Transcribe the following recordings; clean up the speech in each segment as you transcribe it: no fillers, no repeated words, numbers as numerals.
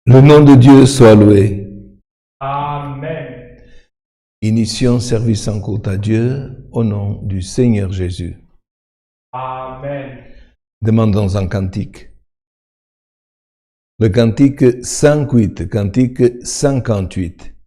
Le nom de Dieu soit loué. Amen. Initions service en culte à Dieu au nom du Seigneur Jésus. Amen. Demandons un cantique. Le cantique 58, cantique 58.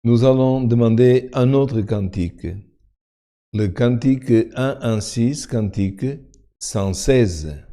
Nous allons demander un autre cantique. Le cantique 116, cantique 116.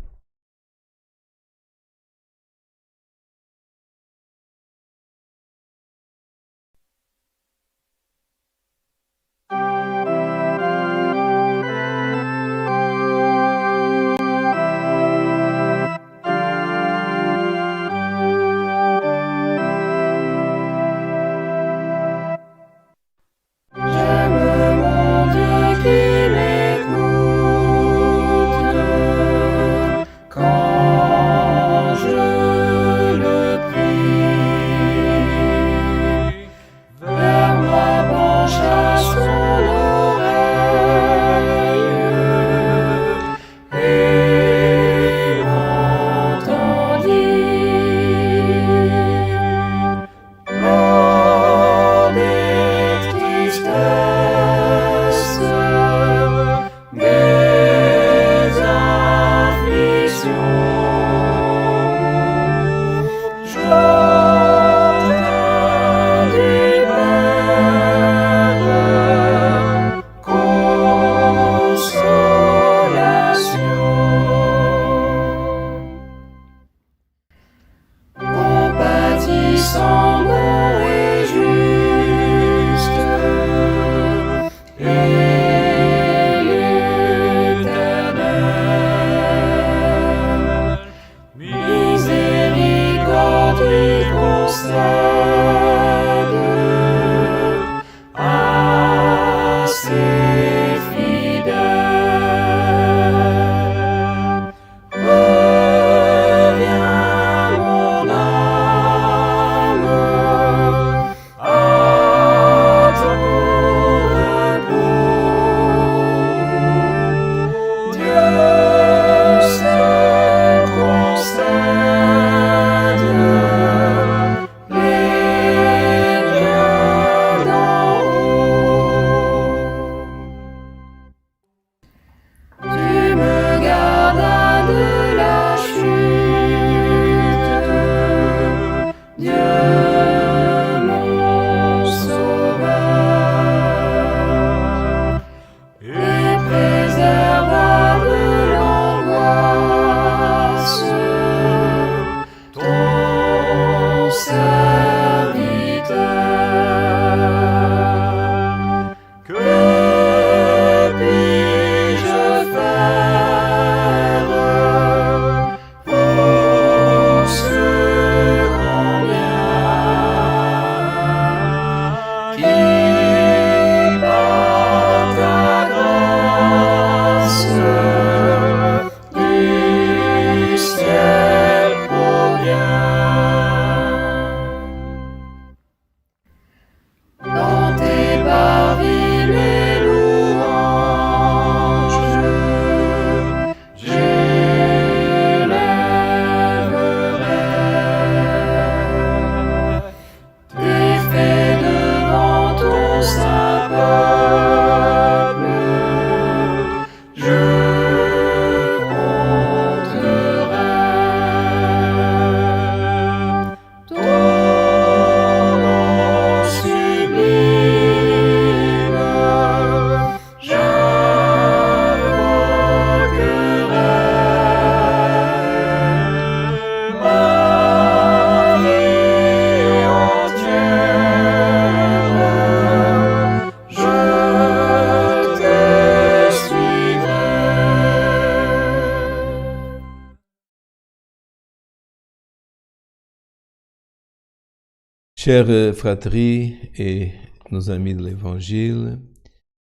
Chers fratries et nos amis de l'Évangile,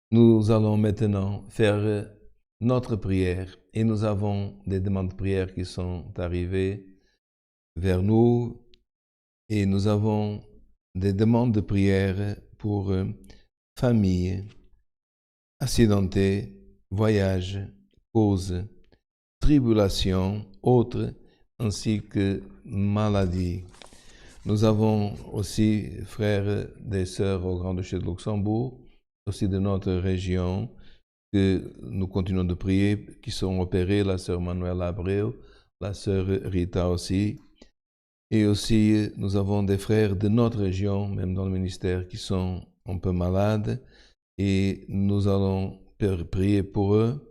nous allons maintenant faire notre prière et nous avons des demandes de prière qui sont arrivées vers nous et nous avons des demandes de prière pour famille, accidentés, voyages, causes, tribulations, autres, ainsi que maladies. Nous avons aussi, frères et sœurs au Grand-Duché de Luxembourg, aussi de notre région, que nous continuons de prier, qui sont opérés, la sœur Manuela Abreu, la sœur Rita aussi. Et aussi, nous avons des frères de notre région, même dans le ministère, qui sont un peu malades. Et nous allons prier pour eux.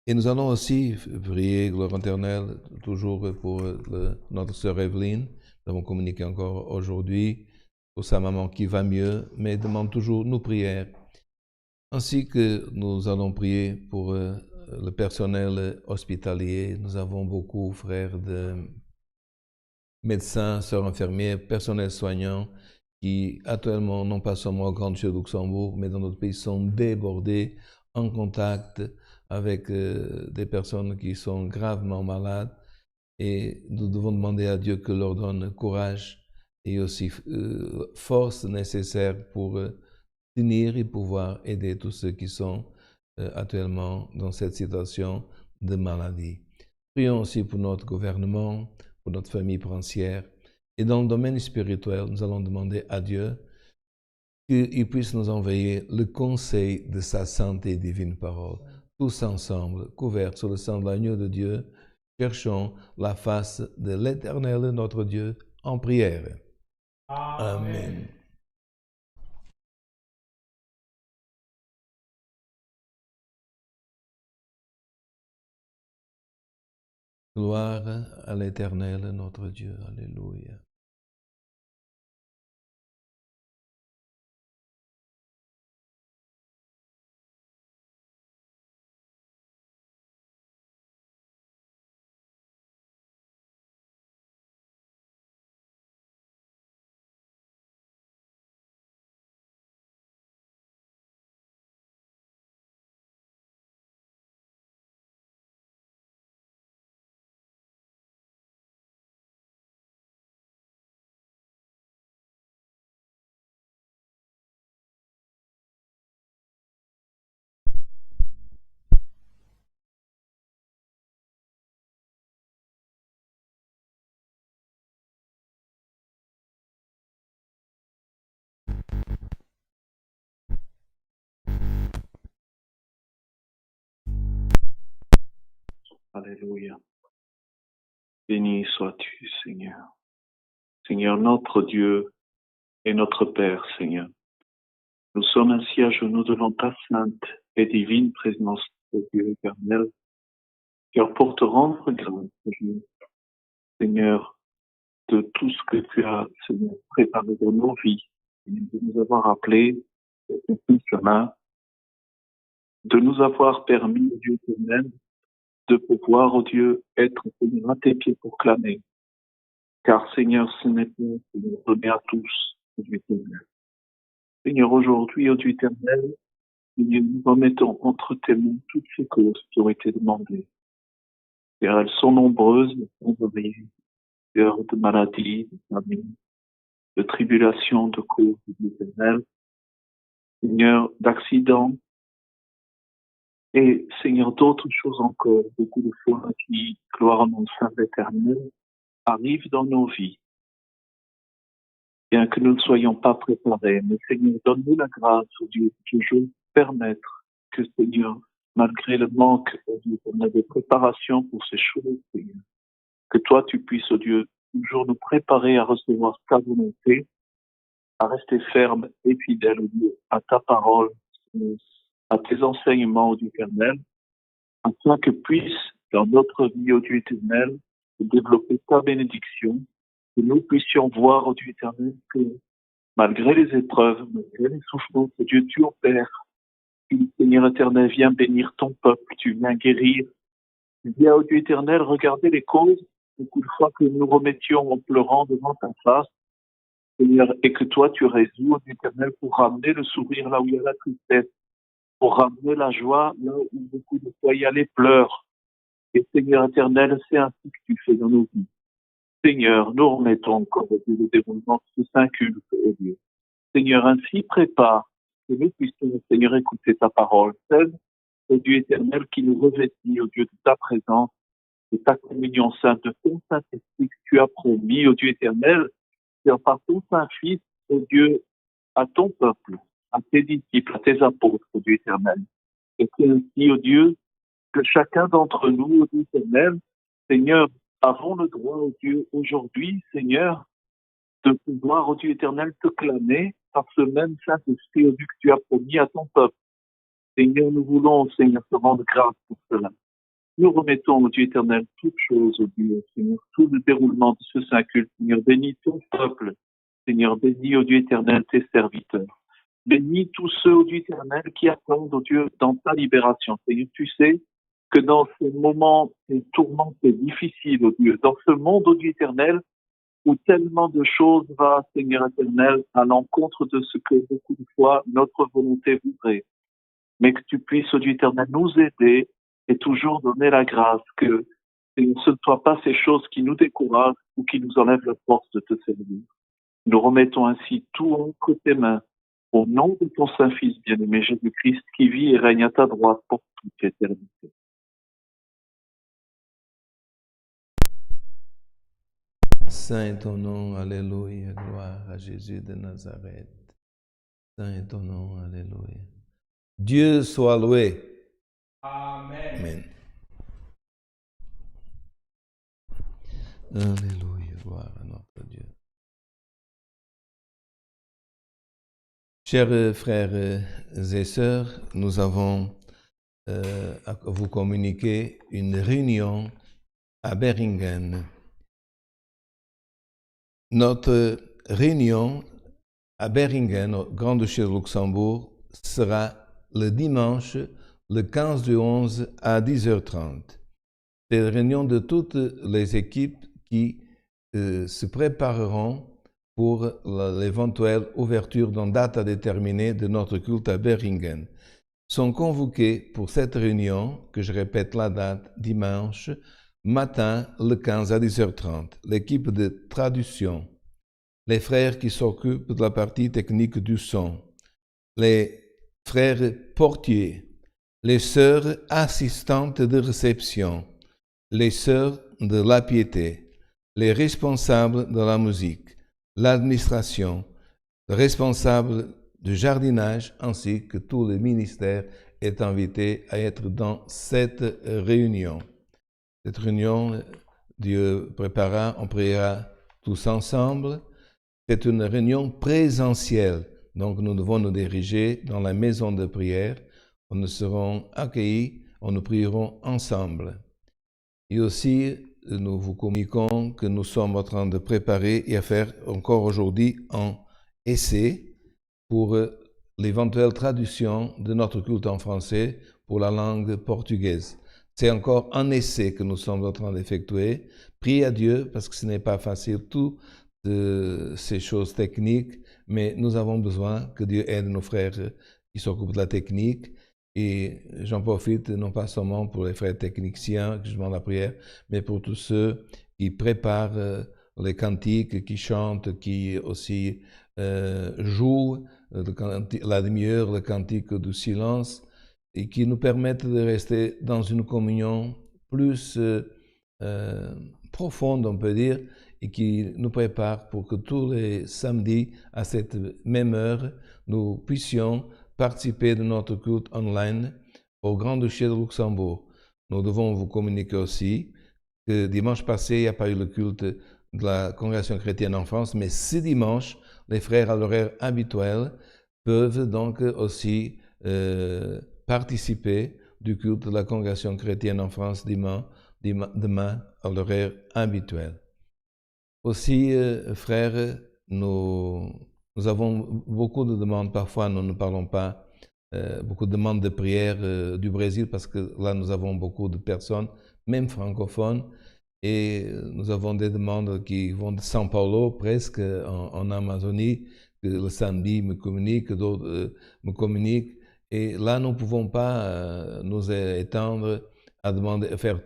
Et nous allons aussi prier, gloire éternelle, toujours pour notre sœur Evelyne. Nous avons communiqué encore aujourd'hui pour sa maman qui va mieux, mais demande toujours nos prières. Ainsi que nous allons prier pour le personnel hospitalier. Nous avons beaucoup, frères, de médecins, sœurs infirmières, personnel soignant, qui actuellement, non pas seulement au Grand-Duché de Luxembourg, mais dans notre pays, sont débordés en contact avec des personnes qui sont gravement malades. Et nous devons demander à Dieu que leur donne courage et aussi force nécessaire pour tenir et pouvoir aider tous ceux qui sont actuellement dans cette situation de maladie. Prions aussi pour notre gouvernement, pour notre famille princière. Et dans le domaine spirituel, nous allons demander à Dieu qu'il puisse nous envoyer le conseil de sa sainte et divine parole. Tous ensemble, couverts sous le sang de l'agneau de Dieu, cherchons la face de l'Éternel, notre Dieu, en prière. Amen. Gloire à l'Éternel, notre Dieu. Alléluia. Alléluia. Béni sois-tu, Seigneur. Seigneur, notre Dieu et notre Père, Seigneur. Nous sommes ainsi à genoux devant ta sainte et divine présence, ô Dieu éternel, car pour te rendre grâce, Seigneur, de tout ce que tu as, Seigneur, préparé dans nos vies, de nous avoir appelés au chemin, de nous avoir permis, ô Dieu éternel, de pouvoir, ô Dieu, être à tes pieds pour clamer. Car, Seigneur, ce n'est pas donné à tous, ô Dieu éternel. Seigneur, aujourd'hui, ô Dieu éternel, nous remettons entre tes mains toutes ces causes qui ont été demandées. Car elles sont nombreuses, de maladies, de famine, de tribulations, de causes, ô Dieu éternel. Seigneur, d'accidents, et Seigneur, d'autres choses encore, beaucoup de fois qui, gloire à mon Saint éternel, arrivent dans nos vies. Bien que nous ne soyons pas préparés, mais Seigneur, donne-nous la grâce, ô Dieu, de toujours permettre que, Seigneur, malgré le manque, ô Dieu, qu'on a de préparation pour ces choses, Seigneur, que toi, tu puisses, ô Dieu, toujours nous préparer à recevoir ta volonté, à rester ferme et fidèle, ô Dieu, à ta parole, à tes enseignements, ô Dieu éternel, afin que puisse, dans notre vie, ô Dieu éternel, développer ta bénédiction, que nous puissions voir, ô Dieu éternel, que malgré les épreuves, malgré les souffrances, ô Dieu, tu opères. Tu, Seigneur éternel, viens bénir ton peuple, tu viens guérir. Tu viens, ô Dieu éternel, regarder les causes, beaucoup de fois que nous remettions en pleurant devant ta face. Seigneur, et que toi, tu résous, ô Dieu éternel, pour ramener le sourire là où il y a la tristesse, pour ramener la joie là où beaucoup de fois il y a les pleurs. Et Seigneur éternel, c'est ainsi que tu fais dans nos vies. Seigneur, nous remettons encore le déroulement de ce saint culte, ô Dieu. Seigneur, ainsi prépare que nous puissions, Seigneur, écouter ta parole, celle, ô Dieu éternel, qui nous revêtit, ô Dieu, de ta présence, de ta communion sainte, de ton Saint-Esprit que tu as promis, ô Dieu éternel, et par ton Saint-Fils, ô Dieu, à ton peuple, à tes disciples, à tes apôtres, ô Dieu éternel. Et c'est ainsi, ô Dieu, que chacun d'entre nous, ô Dieu éternel, Seigneur, avons le droit, ô Dieu, aujourd'hui, Seigneur, de pouvoir, ô Dieu éternel, te clamer par ce même Saint-Esprit, ô Dieu, que tu as promis à ton peuple. Seigneur, nous voulons, Seigneur, te rendre grâce pour cela. Nous remettons, ô Dieu éternel, toutes choses, ô Dieu, Seigneur, tout le déroulement de ce saint culte. Seigneur, bénis ton peuple. Seigneur, bénis, ô Dieu éternel, tes serviteurs. Bénis tous ceux, ô Dieu éternel, qui attendent, ô Dieu, dans ta libération. Seigneur, tu sais que dans ces moments, ces tourments, c'est difficile, ô Dieu, dans ce monde, ô Dieu éternel, où tellement de choses va, Seigneur éternel, à l'encontre de ce que beaucoup de fois notre volonté voudrait. Mais que tu puisses, ô Dieu éternel, nous aider et toujours donner la grâce que ce ne soit pas ces choses qui nous découragent ou qui nous enlèvent la force de te servir. Nous remettons ainsi tout entre tes mains, au nom de ton Saint-Fils bien-aimé Jésus-Christ, qui vit et règne à ta droite pour toute éternité. Saint est ton nom, alléluia, gloire à Jésus de Nazareth. Saint est ton nom, alléluia. Dieu soit loué. Amen. Amen. Alléluia, gloire à notre Dieu. Chers frères et sœurs, nous avons à vous communiquer une réunion à Beringen. Notre réunion à Beringen, au Grand-Duché de Luxembourg, sera le dimanche, le 15 du 11 à 10h30. C'est la réunion de toutes les équipes qui se prépareront pour l'éventuelle ouverture d'une date à déterminer de notre culte à Beringen. Sont convoqués pour cette réunion, que je répète la date, dimanche, matin, le 15 à 10h30. L'équipe de traduction, les frères qui s'occupent de la partie technique du son, les frères portiers, les sœurs assistantes de réception, les sœurs de la piété, les responsables de la musique, l'administration, le responsable du jardinage ainsi que tout le ministère est invité à être dans cette réunion. Cette réunion, Dieu préparera, on priera tous ensemble. C'est une réunion présentielle, donc nous devons nous diriger dans la maison de prière où nous serons accueillis, où nous prierons ensemble. Et aussi, nous vous communiquons que nous sommes en train de préparer et à faire encore aujourd'hui un essai pour l'éventuelle traduction de notre culte en français pour la langue portugaise. C'est encore un essai que nous sommes en train d'effectuer. Priez à Dieu parce que ce n'est pas facile, toutes ces choses techniques, mais nous avons besoin que Dieu aide nos frères qui s'occupent de la technique. Et j'en profite non pas seulement pour les frères techniciens que je demande la prière, mais pour tous ceux qui préparent les cantiques, qui chantent, qui aussi jouent la demi-heure, le cantique du silence, et qui nous permettent de rester dans une communion plus profonde, on peut dire, et qui nous prépare pour que tous les samedis, à cette même heure, nous puissions participer de notre culte online au Grand-Duché de Luxembourg. Nous devons vous communiquer aussi que dimanche passé, il n'y a pas eu le culte de la Congrégation chrétienne en France, mais ce dimanche, les frères à l'horaire habituel peuvent donc aussi participer du culte de la Congrégation chrétienne en France demain à l'horaire habituel. Aussi, frères, nous avons beaucoup de demandes. Parfois, nous ne parlons pas beaucoup de demandes de prière du Brésil parce que là, nous avons beaucoup de personnes, même francophones, Et nous avons des demandes qui vont de São Paulo, presque, en Amazonie, que le samedi me communique, d'autres me communiquent. Et là, nous ne pouvons pas nous étendre à faire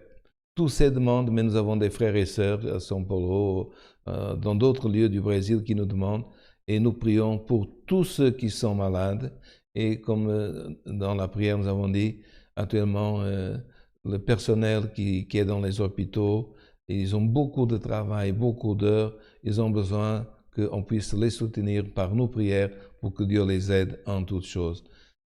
toutes ces demandes, mais nous avons des frères et sœurs à São Paulo, dans d'autres lieux du Brésil qui nous demandent. Et nous prions pour tous ceux qui sont malades. Et comme dans la prière, nous avons dit, actuellement, le personnel qui est dans les hôpitaux, ils ont beaucoup de travail, beaucoup d'heures. Ils ont besoin qu'on puisse les soutenir par nos prières pour que Dieu les aide en toutes choses.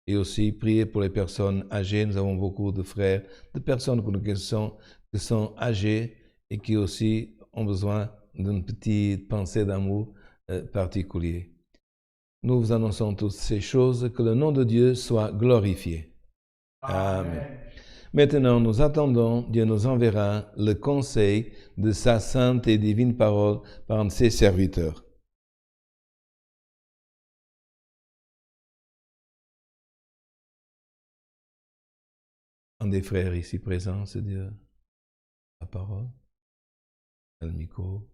Et aussi prier pour les personnes âgées. Nous avons beaucoup de frères, de personnes qui sont âgées et qui aussi ont besoin d'une petite pensée d'amour particulier. Nous vous annonçons toutes ces choses, que le nom de Dieu soit glorifié. Amen. Maintenant, nous attendons, Dieu nous enverra le conseil de sa sainte et divine parole par ses serviteurs. Un des frères ici présents, c'est Dieu. La parole, le micro.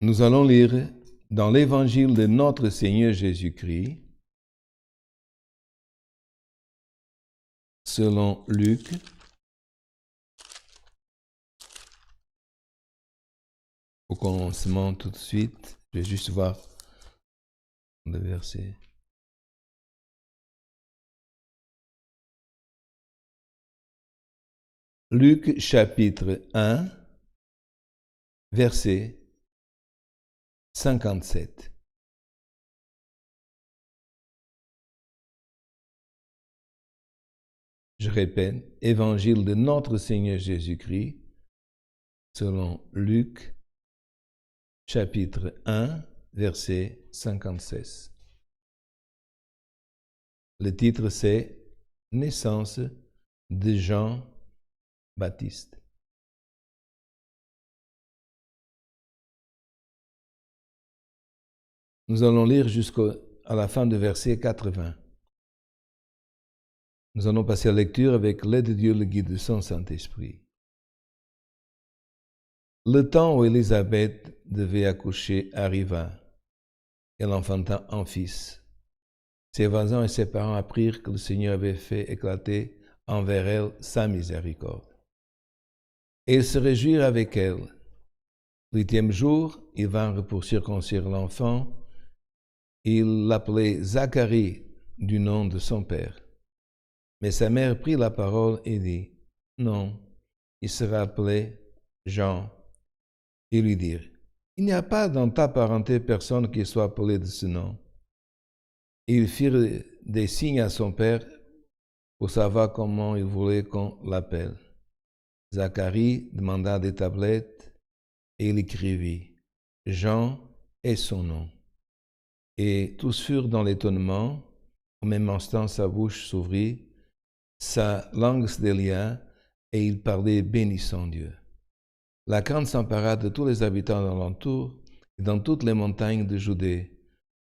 Nous allons lire dans l'évangile de notre Seigneur Jésus-Christ, selon Luc, au commencement tout de suite. Je vais juste voir le verset. Luc chapitre 1, verset 57. Je répète, évangile de notre Seigneur Jésus-Christ, selon Luc, chapitre 1, verset 56. Le titre, c'est « Naissance de Jean-Baptiste ». Nous allons lire jusqu'à la fin du verset 80. Nous allons passer à la lecture avec l'aide de Dieu, le guide de son Saint-Esprit. Le temps où Élisabeth devait accoucher arriva. Elle enfanta un fils. Ses voisins et ses parents apprirent que le Seigneur avait fait éclater envers elle sa miséricorde. Et ils se réjouirent avec elle. Le 8e jour, ils vinrent pour circoncire l'enfant. Ils l'appelaient Zacharie du nom de son père. Mais sa mère prit la parole et dit, « Non, il sera appelé Jean. » Ils lui dirent, « Il n'y a pas dans ta parenté personne qui soit appelé de ce nom. » Ils firent des signes à son père pour savoir comment il voulait qu'on l'appelle. Zacharie demanda des tablettes et il écrivit, « Jean est son nom. » Et tous furent dans l'étonnement. Au même instant, sa bouche s'ouvrit, sa langue se délia, et il parlait bénissant Dieu. La crainte s'empara de tous les habitants d'alentour, et dans toutes les montagnes de Judée,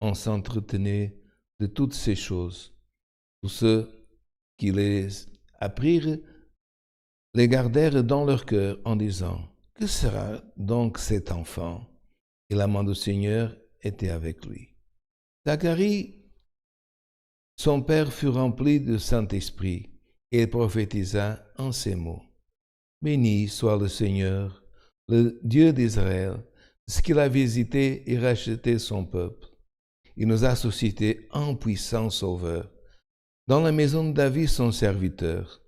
on s'entretenait de toutes ces choses. Tous ceux qui les apprirent les gardèrent dans leur cœur en disant, « Que sera donc cet enfant ?» Et la main du Seigneur était avec lui. Zacharie, son père, fut rempli du Saint-Esprit et il prophétisa en ces mots. « Béni soit le Seigneur, le Dieu d'Israël, ce qu'il a visité et racheté son peuple. Il nous a suscité un puissant sauveur, dans la maison de David son serviteur,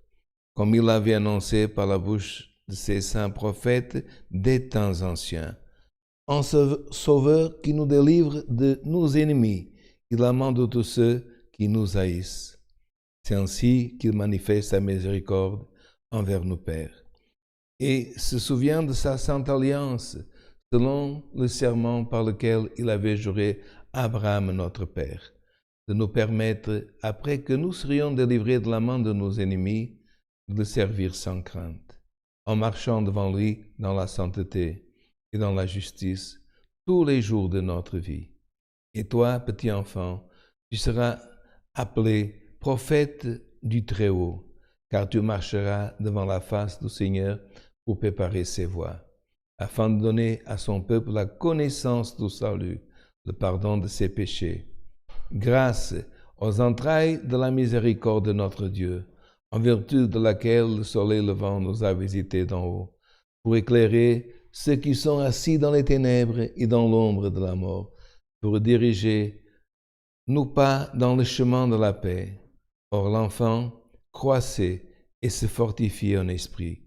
comme il l'avait annoncé par la bouche de ses saints prophètes des temps anciens. Un sauveur qui nous délivre de nos ennemis et de la main de tous ceux qui nous haïssent. C'est ainsi qu'il manifeste sa miséricorde envers nos pères. Et se souvient de sa sainte alliance, selon le serment par lequel il avait juré Abraham notre Père, de nous permettre, après que nous serions délivrés de la main de nos ennemis, de le servir sans crainte, en marchant devant lui dans la sainteté et dans la justice tous les jours de notre vie. Et toi, petit enfant, tu seras appelé prophète du Très-Haut, car tu marcheras devant la face du Seigneur pour préparer ses voies, afin de donner à son peuple la connaissance du salut, le pardon de ses péchés, grâce aux entrailles de la miséricorde de notre Dieu, en vertu de laquelle le soleil levant nous a visités d'en haut, pour éclairer ceux qui sont assis dans les ténèbres et dans l'ombre de la mort, pour diriger nos pas dans le chemin de la paix. Or l'enfant croissait et se fortifiait en esprit.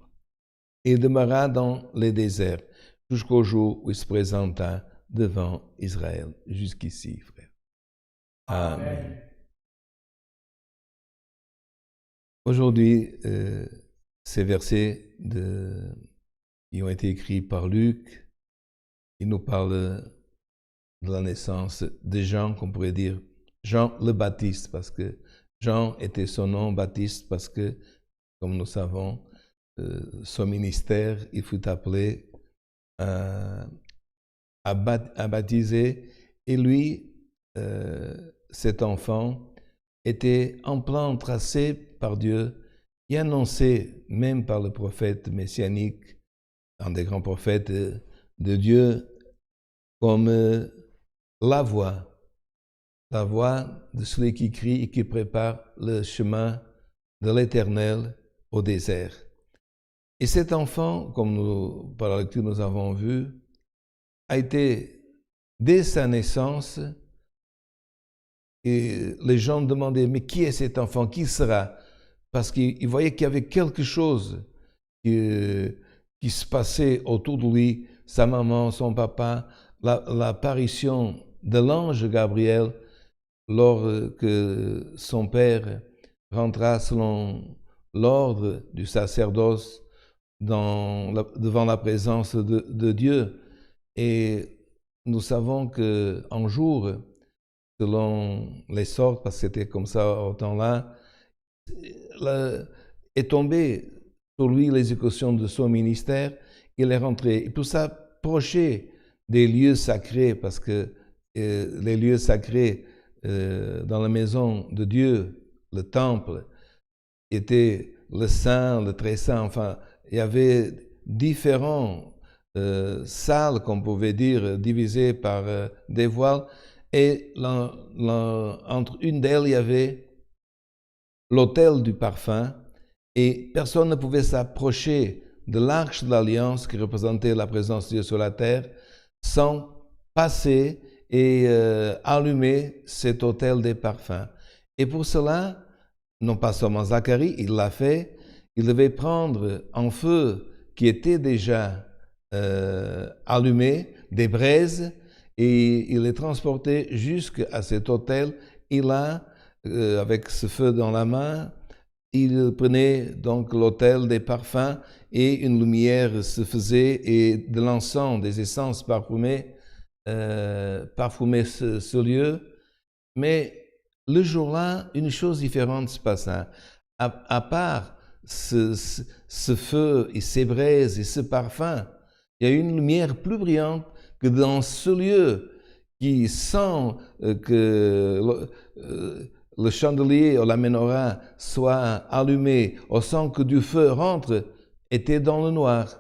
Il demeura dans les déserts jusqu'au jour où il se présenta devant Israël. Jusqu'ici, frère. Amen. Aujourd'hui, ces versets qui ont été écrits par Luc, ils nous parlent de la naissance de Jean, qu'on pourrait dire Jean le Baptiste, parce que Jean était son nom, Baptiste, parce que, comme nous savons, son ministère, il fut appelé à baptiser, et lui, cet enfant, était en plan tracé par Dieu et annoncé même par le prophète messianique, un des grands prophètes de Dieu, comme la voix de celui qui crie et qui prépare le chemin de l'Éternel au désert. Et cet enfant, comme par la lecture nous avons vu, a été, dès sa naissance, et les gens demandaient, mais qui est cet enfant? Qui sera? Parce qu'ils voyaient qu'il y avait quelque chose qui se passait autour de lui, sa maman, son papa, l'apparition de l'ange Gabriel, lors que son père rentra selon l'ordre du sacerdoce devant la présence de Dieu. Et nous savons qu'un jour, selon les sortes, parce que c'était comme ça au temps-là, est tombé sur lui l'exécution de son ministère. Il est rentré. Et pour s'approcher des lieux sacrés, parce que les lieux sacrés dans la maison de Dieu, le temple, était le saint, le très saint. Enfin, il y avait différentes salles, qu'on pouvait dire, divisées par des voiles. Et entre une d'elles, il y avait l'autel du parfum, et personne ne pouvait s'approcher de l'arche de l'Alliance qui représentait la présence de Dieu sur la terre sans passer et allumer cet autel des parfums. Et pour cela, non pas seulement Zacharie, il l'a fait, il devait prendre un feu qui était déjà allumé, des braises, et il les transportait jusqu'à cet autel. Et là, avec ce feu dans la main, il prenait donc l'autel des parfums et une lumière se faisait et de l'encens, des essences parfumées, parfumaient ce lieu. Mais le jour-là, une chose différente se passa. À part ce feu et ces braises et ce parfum, il y a une lumière plus brillante que dans ce lieu qui sent que le chandelier ou la menorah soit allumé, au sens que du feu rentre, était dans le noir.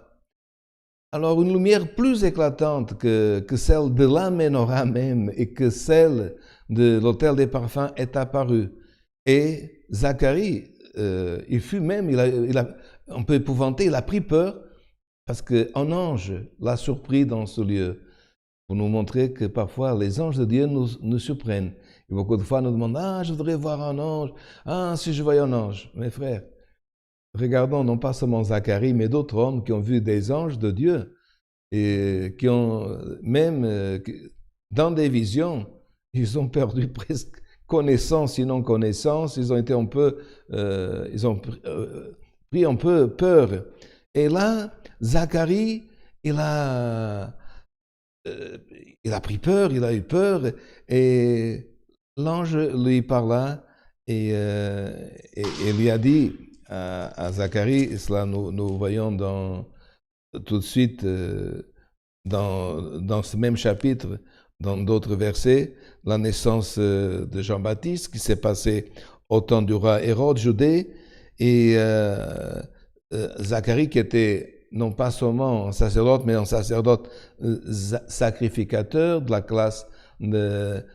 Alors une lumière plus éclatante que celle de la menorah même et que celle de l'autel des parfums est apparue. Et Zacharie, il fut même, il a un peu épouvanté, il a pris peur parce qu'un ange l'a surpris dans ce lieu. Pour nous montrer que parfois les anges de Dieu nous surprennent. Et beaucoup de fois nous demandent, ah, je voudrais voir un ange, ah, si je voyais un ange. Mes frères, regardons non pas seulement Zacharie, mais d'autres hommes qui ont vu des anges de Dieu et qui ont même, dans des visions, ils ont perdu presque connaissance, sinon connaissance, ils ont été un peu, ils ont pris un peu peur. Et là, Zacharie, il a il a pris peur, il a eu peur, et l'ange lui parla et lui a dit à Zacharie, et cela nous voyons tout de suite dans ce même chapitre, dans d'autres versets, la naissance de Jean-Baptiste qui s'est passée au temps du roi Hérode, Judée, et Zacharie qui était non pas seulement un sacerdote, mais un sacerdote sacrificateur de la classe de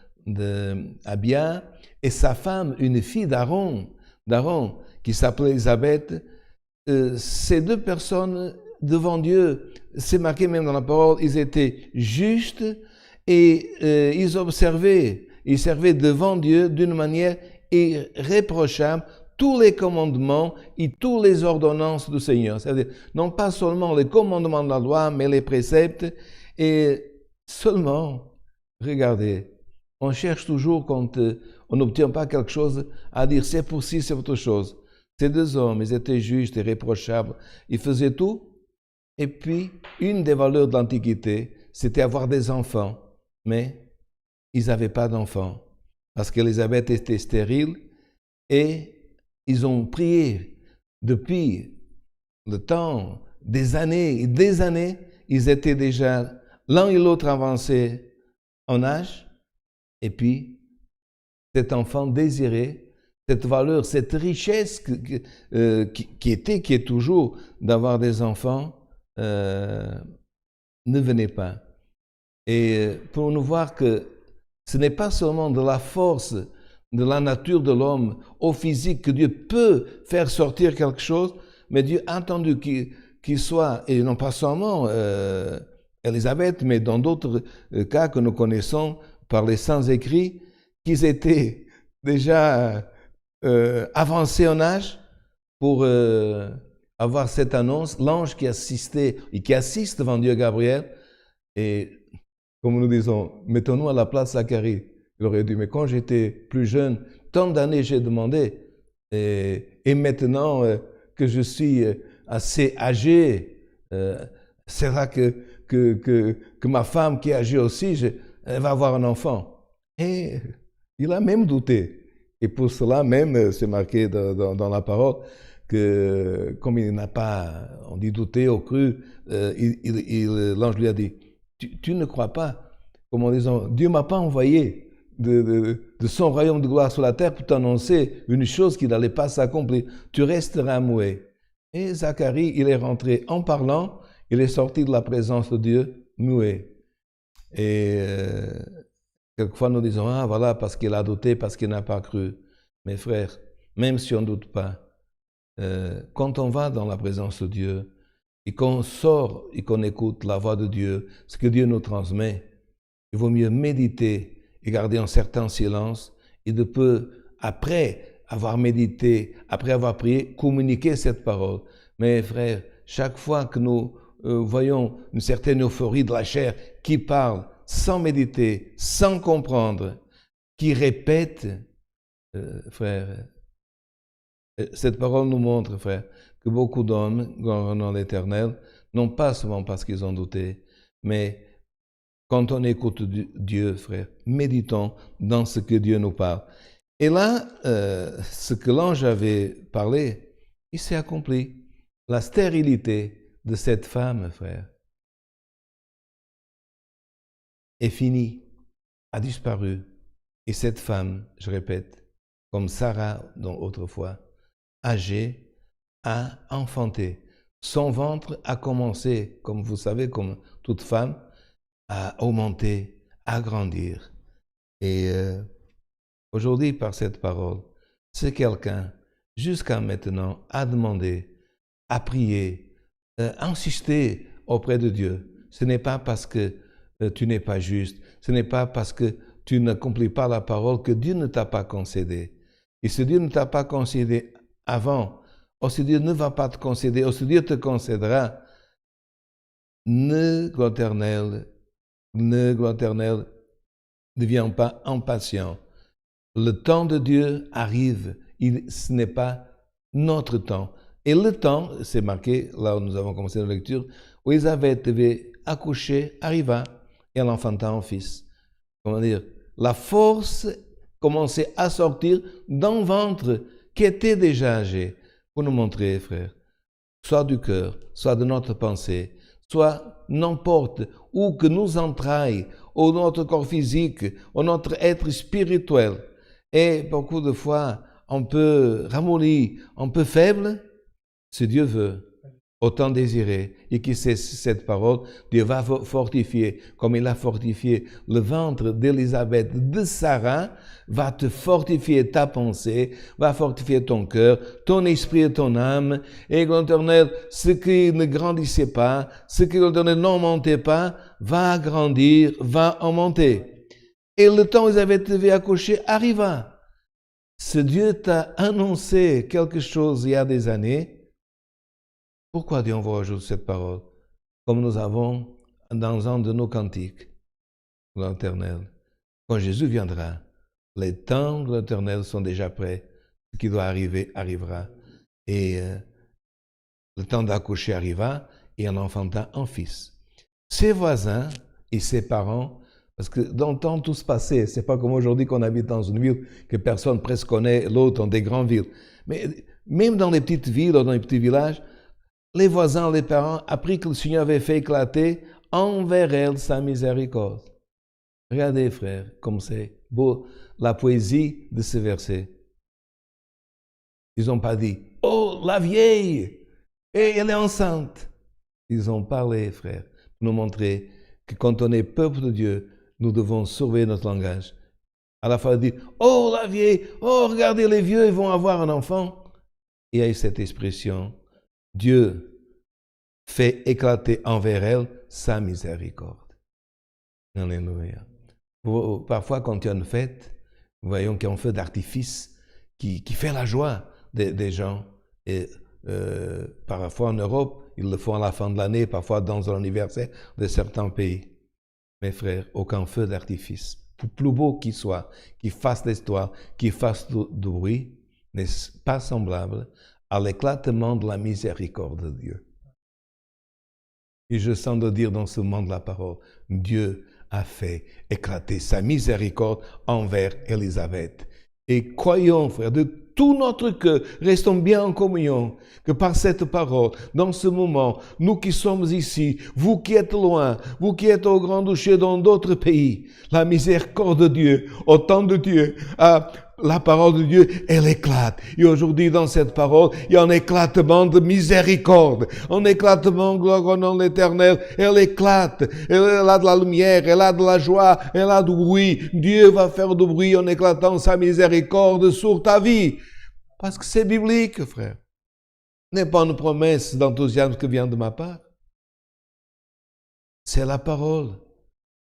Abia, et sa femme, une fille d'Aaron, qui s'appelait Élisabeth. Ces deux personnes devant Dieu, c'est marqué même dans la parole, ils étaient justes et ils servaient devant Dieu d'une manière irréprochable tous les commandements et toutes les ordonnances du Seigneur. C'est-à-dire, non pas seulement les commandements de la loi, mais les préceptes. Et seulement, regardez, on cherche toujours quand on n'obtient pas quelque chose à dire c'est pour ci, c'est autre chose. Ces deux hommes, ils étaient justes et irréprochables. Ils faisaient tout. Et puis, une des valeurs de l'Antiquité, c'était avoir des enfants. Mais ils n'avaient pas d'enfants parce qu'Élisabeth était stérile et ils ont prié depuis le temps, des années et des années. Ils étaient déjà l'un et l'autre avancés en âge. Et puis, cet enfant désiré, cette valeur, cette richesse qui est toujours d'avoir des enfants, ne venait pas. Et pour nous voir que ce n'est pas seulement de la force de la nature de l'homme au physique que Dieu peut faire sortir quelque chose, mais Dieu a entendu qu'il soit, et non pas seulement Élisabeth, mais dans d'autres cas que nous connaissons par les saints écrits, qu'ils étaient déjà avancés en âge pour avoir cette annonce, l'ange qui assistait et qui assiste devant Dieu Gabriel, et comme nous disons, mettons-nous à la place de Zacharie. Il aurait dit, mais quand j'étais plus jeune, tant d'années j'ai demandé, et maintenant que je suis assez âgé, c'est là que ma femme qui est âgée aussi, elle va avoir un enfant. Et il a même douté. Et pour cela même, c'est marqué dans la parole, que comme il n'a pas, on dit douté ou cru, l'ange lui a dit, tu ne crois pas, comme en disant, Dieu ne m'a pas envoyé de son royaume de gloire sur la terre pour t'annoncer une chose qui n'allait pas s'accomplir. Tu resteras muet. Et Zacharie, il est rentré en parlant, il est sorti de la présence de Dieu muet. Et quelquefois nous disons, ah voilà, parce qu'il a douté, parce qu'il n'a pas cru. Mes frères, même si on ne doute pas, quand on va dans la présence de Dieu, et qu'on sort et qu'on écoute la voix de Dieu, ce que Dieu nous transmet, il vaut mieux méditer et garder un certain silence, et de peu, après avoir médité, après avoir prié, communiquer cette parole. Mais frères, chaque fois que nous voyons une certaine euphorie de la chair qui parle sans méditer, sans comprendre, qui répète, frère, cette parole nous montre, frère, que beaucoup d'hommes, dans l'Éternel, non pas seulement parce qu'ils ont douté, mais quand on écoute Dieu, frère, méditons dans ce que Dieu nous parle. Et là, ce que l'ange avait parlé, il s'est accompli. La stérilité de cette femme, frère, est finie, a disparu. Et cette femme, je répète, comme Sarah autrefois, âgée, a enfanté. Son ventre a commencé, comme vous savez, comme toute femme, à augmenter, à grandir. Et aujourd'hui, par cette parole, si quelqu'un, jusqu'à maintenant, a demandé, a prié, insisté auprès de Dieu, ce n'est pas parce que tu n'es pas juste, ce n'est pas parce que tu n'accomplis pas la parole que Dieu ne t'a pas concédé. Et si Dieu ne t'a pas concédé avant, ou si Dieu ne va pas te concéder, ou si Dieu te concédera, ne, gloire éternelle, ne deviens pas impatient. Le temps de Dieu arrive, ce n'est pas notre temps. Et le temps, c'est marqué, là où nous avons commencé la lecture, où Élisabeth devait accoucher, arriva. et elle enfanta un fils. Comment dire? La force commençait à sortir d'un ventre qui était déjà âgé. Pour nous montrer, frères, soit du cœur, soit de notre pensée, soit n'importe où que nos entrailles, ou notre corps physique, ou notre être spirituel, est beaucoup de fois un peu ramolli, un peu faible, si Dieu veut, autant désiré, et qui sait cette parole, Dieu va fortifier, comme il a fortifié le ventre d'Élisabeth, de Sarah, va te fortifier ta pensée, va fortifier ton cœur, ton esprit et ton âme, et l'Éternel, ce qui ne grandissait pas, ce qui l'Éternel n'augmentait pas, va grandir, va augmenter. Et le temps où Élisabeth devait accoucher arriva. Ce Dieu t'a annoncé quelque chose il y a des années. Pourquoi Dieu envoie aujourd'hui cette parole? Comme nous avons dans un de nos cantiques, l'Éternel. Quand Jésus viendra, les temps de l'Éternel sont déjà prêts. Ce qui doit arriver, arrivera. Et le temps d'accoucher arriva et on enfanta un fils. Ses voisins et ses parents, parce que dans le temps, tout se passait. C'est pas comme aujourd'hui qu'on habite dans une ville que personne presque connaît l'autre dans des grandes villes. Mais même dans les petites villes ou dans les petits villages, les voisins, les parents, appris que le Seigneur avait fait éclater envers elle sa miséricorde. Regardez, frères, comme c'est beau la poésie de ce verset. Ils n'ont pas dit « Oh, la vieille, et elle est enceinte ». Ils ont parlé, frères, pour nous montrer que quand on est peuple de Dieu, nous devons surveiller notre langage. À la fois dire « Oh, la vieille, oh, regardez les vieux, ils vont avoir un enfant ». Il y a eu cette expression. Dieu fait éclater envers elle sa miséricorde. Alléluia. Parfois, quand il y a une fête, nous voyons qu'il y a un feu d'artifice qui fait la joie des gens. Et parfois en Europe, ils le font à la fin de l'année, parfois dans un anniversaire de certains pays. Mes frères, aucun feu d'artifice, plus beau qu'il soit, qui fasse l'histoire, qui fasse du bruit, n'est pas semblable à l'éclatement de la miséricorde de Dieu. Et je sens de dire dans ce moment de la parole, Dieu a fait éclater sa miséricorde envers Élisabeth. Et croyons, frères, de tout notre cœur, restons bien en communion, que par cette parole, dans ce moment, nous qui sommes ici, vous qui êtes loin, vous qui êtes au Grand-Duché dans d'autres pays, la miséricorde de Dieu, au temps de Dieu, la parole de Dieu, elle éclate. Et aujourd'hui, dans cette parole, il y a un éclatement de miséricorde, un éclatement, gloire au nom de l'Éternel. Elle éclate. Elle a de la lumière, elle a de la joie, elle a du bruit. Dieu va faire du bruit en éclatant sa miséricorde sur ta vie. Parce que c'est biblique, frère. Ce n'est pas une promesse d'enthousiasme qui vient de ma part. C'est la parole.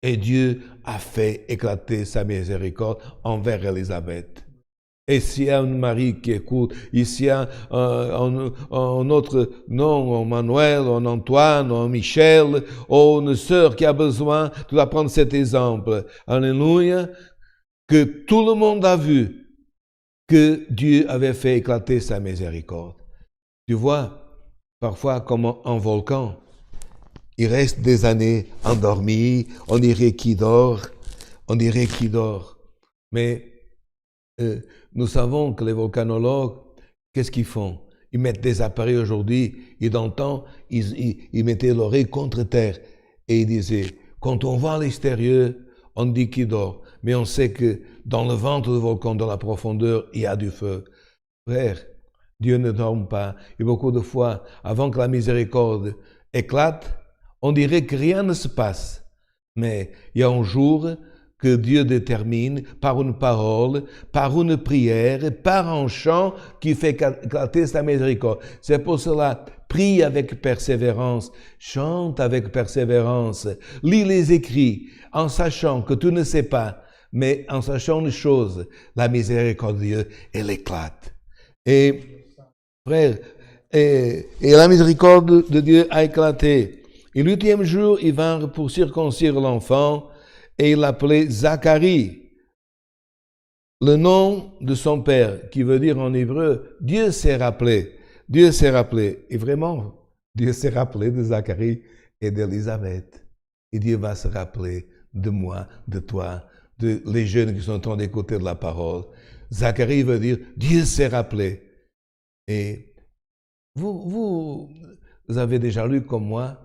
Et Dieu a fait éclater sa miséricorde envers Élisabeth. Et s'il y a un mari qui écoute, s'il y a un autre nom, un Manuel, un Antoine, un Michel, ou une sœur qui a besoin, tu dois prendre cet exemple. Alléluia. Que tout le monde a vu que Dieu avait fait éclater sa miséricorde. Tu vois, parfois comme un volcan, il reste des années endormi, on dirait qu'il dort, Mais nous savons que les volcanologues, qu'est-ce qu'ils font? Ils mettent des appareils aujourd'hui, et dans le temps, ils mettaient l'oreille contre terre, et ils disaient, quand on va à l'extérieur, on dit qu'il dort, mais on sait que dans le ventre du volcan, dans la profondeur, il y a du feu. Frère, Dieu ne dort pas. Et beaucoup de fois, avant que la miséricorde éclate, on dirait que rien ne se passe. Mais il y a un jour que Dieu détermine par une parole, par une prière, par un chant qui fait éclater sa miséricorde. C'est pour cela, prie avec persévérance, chante avec persévérance, lis les écrits en sachant que tu ne sais pas, mais en sachant une chose, la miséricorde de Dieu, elle éclate. Et frère, et la miséricorde de Dieu a éclaté. Et le 8e jour, ils vinrent pour circoncire l'enfant et il l'appelait Zacharie. Le nom de son père, qui veut dire en hébreu, Dieu s'est rappelé. Dieu s'est rappelé. Et vraiment, Dieu s'est rappelé de Zacharie et d'Élisabeth. Et Dieu va se rappeler de moi, de toi, de les jeunes qui sont en train d'écouter de la parole. Zacharie veut dire Dieu s'est rappelé. Et vous avez déjà lu comme moi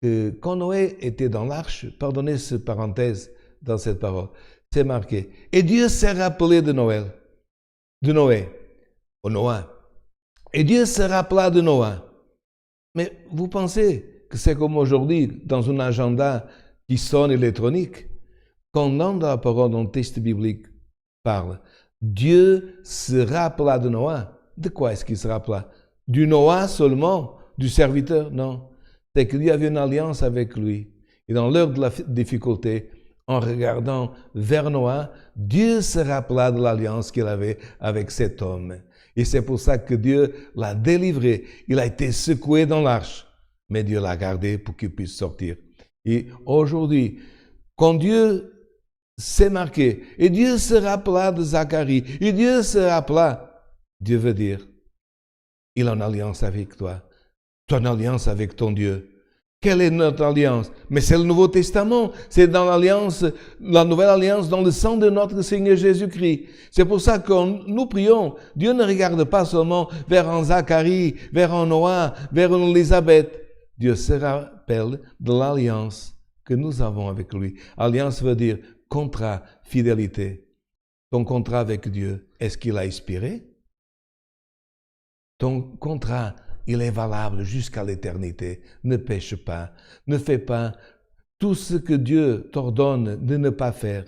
que quand Noé était dans l'arche, pardonnez cette parenthèse dans cette parole, c'est marqué. Et Dieu s'est rappelé de Noé, au Noah. Et Dieu se rappela de Noah. Mais vous pensez que c'est comme aujourd'hui, dans un agenda qui sonne électronique, quand dans la parole, dans le texte biblique, parle, Dieu se rappela de Noah. De quoi est-ce qu'il se rappela? Du Noah seulement? Du serviteur? Non. C'est qu'il y avait une alliance avec lui. Et dans l'heure de la difficulté, en regardant vers Noah, Dieu se rappela de l'alliance qu'il avait avec cet homme. Et c'est pour ça que Dieu l'a délivré. Il a été secoué dans l'arche, mais Dieu l'a gardé pour qu'il puisse sortir. Et aujourd'hui, quand Dieu s'est marqué, et Dieu se rappela de Zacharie, et Dieu se rappela, Dieu veut dire, il a une alliance avec toi. Tu as une alliance avec ton Dieu. Quelle est notre alliance? Mais c'est le Nouveau Testament. C'est dans l'alliance, la nouvelle alliance dans le sang de notre Seigneur Jésus-Christ. C'est pour ça que nous prions. Dieu ne regarde pas seulement vers un Zacharie, vers un Noah, vers une Élisabeth. Dieu se rappelle de l'alliance que nous avons avec lui. Alliance veut dire contrat, fidélité. Ton contrat avec Dieu, est-ce qu'il a expiré? Ton contrat, il est valable jusqu'à l'éternité. Ne pêche pas. Ne fais pas tout ce que Dieu t'ordonne de ne pas faire,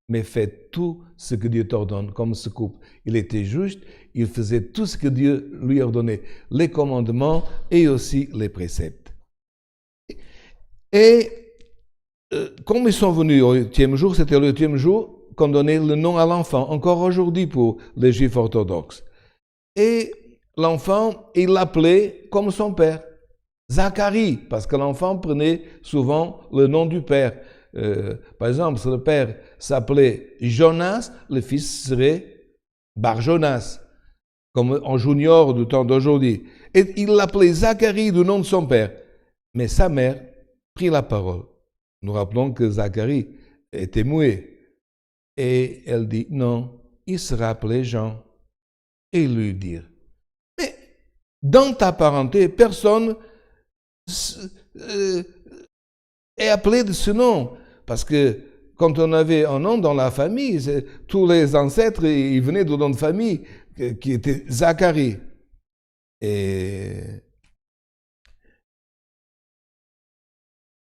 mais fais tout ce que Dieu t'ordonne, comme ce couple. Il était juste, il faisait tout ce que Dieu lui ordonnait, les commandements et aussi les préceptes. Et comme ils sont venus au 8e jour, c'était le 8e jour qu'on donnait le nom à l'enfant, encore aujourd'hui pour les Juifs orthodoxes. Et l'enfant, il l'appelait comme son père, Zacharie, parce que l'enfant prenait souvent le nom du père. Par exemple, si le père s'appelait Jonas, le fils serait Bar-Jonas, comme en junior du temps d'aujourd'hui. Et il l'appelait Zacharie du nom de son père. Mais sa mère prit la parole. Nous rappelons que Zacharie était muet. Et elle dit, non, il sera appelé Jean. Et lui dire, mais dans ta parenté, personne est appelé de ce nom. Parce que quand on avait un nom dans la famille, tous les ancêtres, ils venaient du nom de famille qui était Zacharie. Et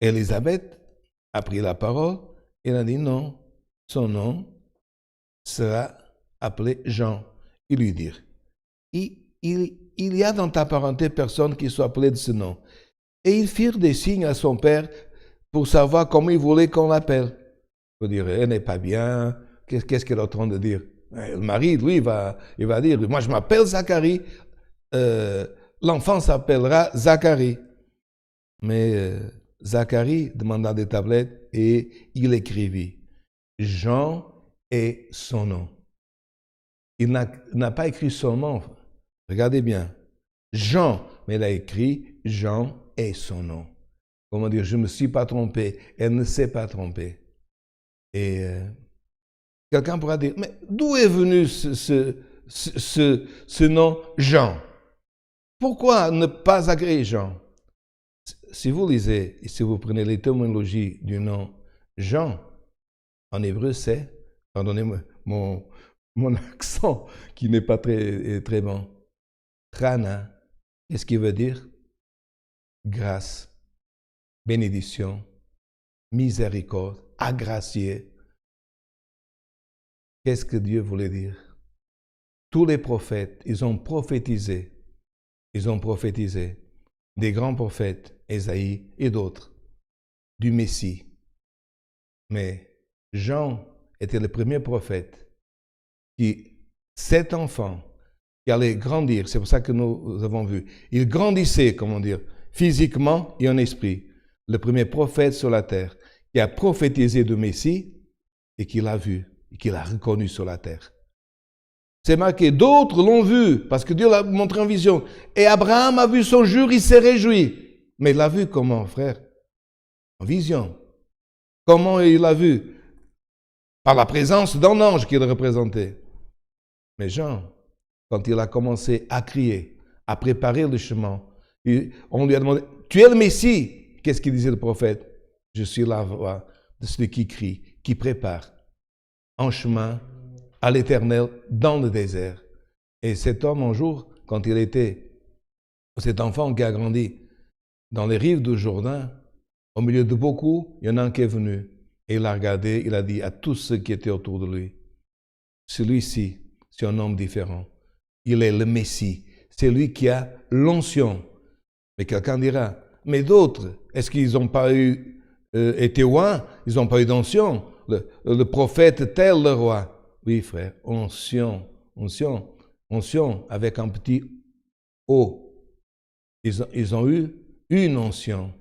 Élisabeth a pris la parole et a dit non, son nom sera appelé Jean. Il lui dit, il y a dans ta parenté personne qui soit appelée de ce nom. Et ils firent des signes à son père pour savoir comment il voulait qu'on l'appelle. Il faut dire, elle n'est pas bien, qu'est-ce qu'elle est en train de dire? Le mari, lui, il va dire, moi je m'appelle Zacharie, l'enfant s'appellera Zacharie. Mais Zacharie demanda des tablettes et il écrivit, Jean est son nom. Il n'a pas écrit son nom, regardez bien, Jean, mais il a écrit Jean est son nom. Comment dire, je ne me suis pas trompé, elle ne s'est pas trompée. Et quelqu'un pourra dire, mais d'où est venu ce nom Jean? Pourquoi ne pas agréer Jean? Si vous lisez et si vous prenez l'étymologie du nom Jean, en hébreu c'est, pardonnez-moi mon accent qui n'est pas très, très bon, Chana, qu'est-ce qui veut dire? Grâce, bénédiction, miséricorde, agracié. Qu'est-ce que Dieu voulait dire? Tous les prophètes, ils ont prophétisé. Des grands prophètes, Ésaïe et d'autres, du Messie. Mais Jean était le premier prophète cet enfant qui allait grandir, c'est pour ça que nous avons vu, il grandissait, comment dire, physiquement et en esprit. Le premier prophète sur la terre qui a prophétisé du Messie et qui l'a vu et qui l'a reconnu sur la terre. C'est marqué, d'autres l'ont vu, parce que Dieu l'a montré en vision. Et Abraham a vu son jour, il s'est réjoui. Mais il l'a vu comment, frère? En vision. Comment il l'a vu? Par la présence d'un ange qu'il représentait. Mais Jean, quand il a commencé à crier, à préparer le chemin, on lui a demandé, tu es le Messie? Qu'est-ce qu'il disait le prophète? Je suis la voix de celui qui crie, qui prépare un chemin à l'Éternel dans le désert. Et cet homme, un jour, quand il était, cet enfant qui a grandi dans les rives du Jourdain, au milieu de beaucoup, il y en a un qui est venu. Et il a regardé, il a dit à tous ceux qui étaient autour de lui, celui-ci, c'est un homme différent. Il est le Messie. C'est lui qui a l'onction. Mais quelqu'un dira, mais d'autres, est-ce qu'ils n'ont pas été rois? Ils n'ont pas eu d'onction? Le prophète tel le roi. Oui, frère, onction avec un petit O. Ils ont eu une onction.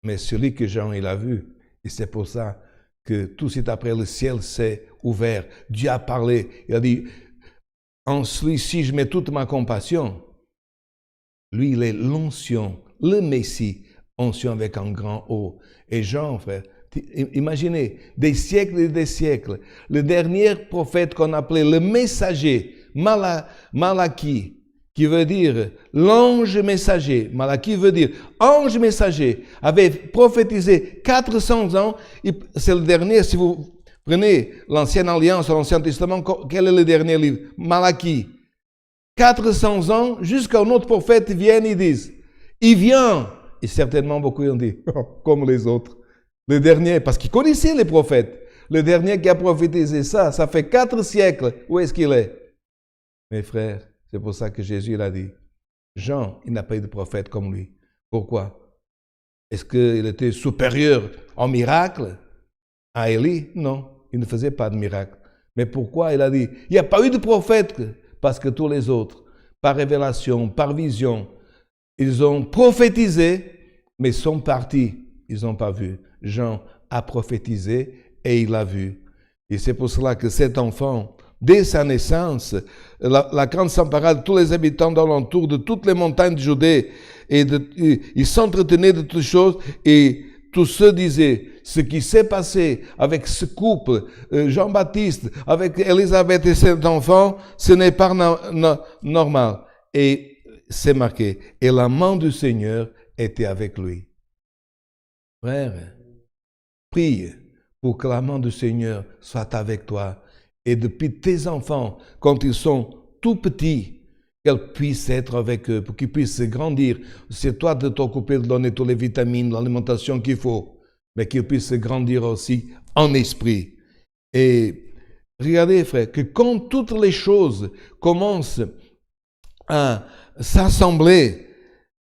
Mais celui que Jean, il a vu, et c'est pour ça que tout de suite après, le ciel s'est ouvert. Dieu a parlé. Il a dit, en celui-ci, je mets toute ma compassion. Lui, il est l'onction, le Messie, onction avec un grand O. Et Jean, frère, imaginez, des siècles et des siècles, le dernier prophète qu'on appelait le messager, Malachie, qui veut dire l'ange messager. Malachie veut dire ange messager, avait prophétisé 400 ans. C'est le dernier, si vous prenez l'Ancienne Alliance, l'Ancien Testament, quel est le dernier livre? Malachie. 400 ans, jusqu'à un autre prophète vienne et dise, il vient. Et certainement beaucoup ont dit, comme les autres. Le dernier, parce qu'ils connaissaient les prophètes. Le dernier qui a prophétisé ça, ça fait 4 siècles. Où est-ce qu'il est? Mes frères, c'est pour ça que Jésus il a dit, Jean, il n'a pas eu de prophète comme lui. Pourquoi? Est-ce qu'il était supérieur en miracle à Élie? Non, il ne faisait pas de miracle. Mais pourquoi il a dit, il n'y a pas eu de prophète? Parce que tous les autres, par révélation, par vision, ils ont prophétisé, mais sont partis. Ils n'ont pas vu. Jean a prophétisé et il l'a vu. Et c'est pour cela que cet enfant, dès sa naissance, la crainte s'empara de tous les habitants d'alentour, de toutes les montagnes de Judée, et ils s'entretenaient de toutes choses, et tous ceux disaient, ce qui s'est passé avec ce couple, Jean-Baptiste, avec Élisabeth et cet enfant, ce n'est pas normal. Et c'est marqué, et la main du Seigneur était avec lui. Frère, prie pour que la main du Seigneur soit avec toi. Et depuis tes enfants, quand ils sont tout petits, qu'elles puissent être avec eux, pour qu'ils puissent grandir. C'est toi de t'occuper de donner toutes les vitamines, l'alimentation qu'il faut, mais qu'ils puissent grandir aussi en esprit. Et regardez, frère, que quand toutes les choses commencent à s'assembler,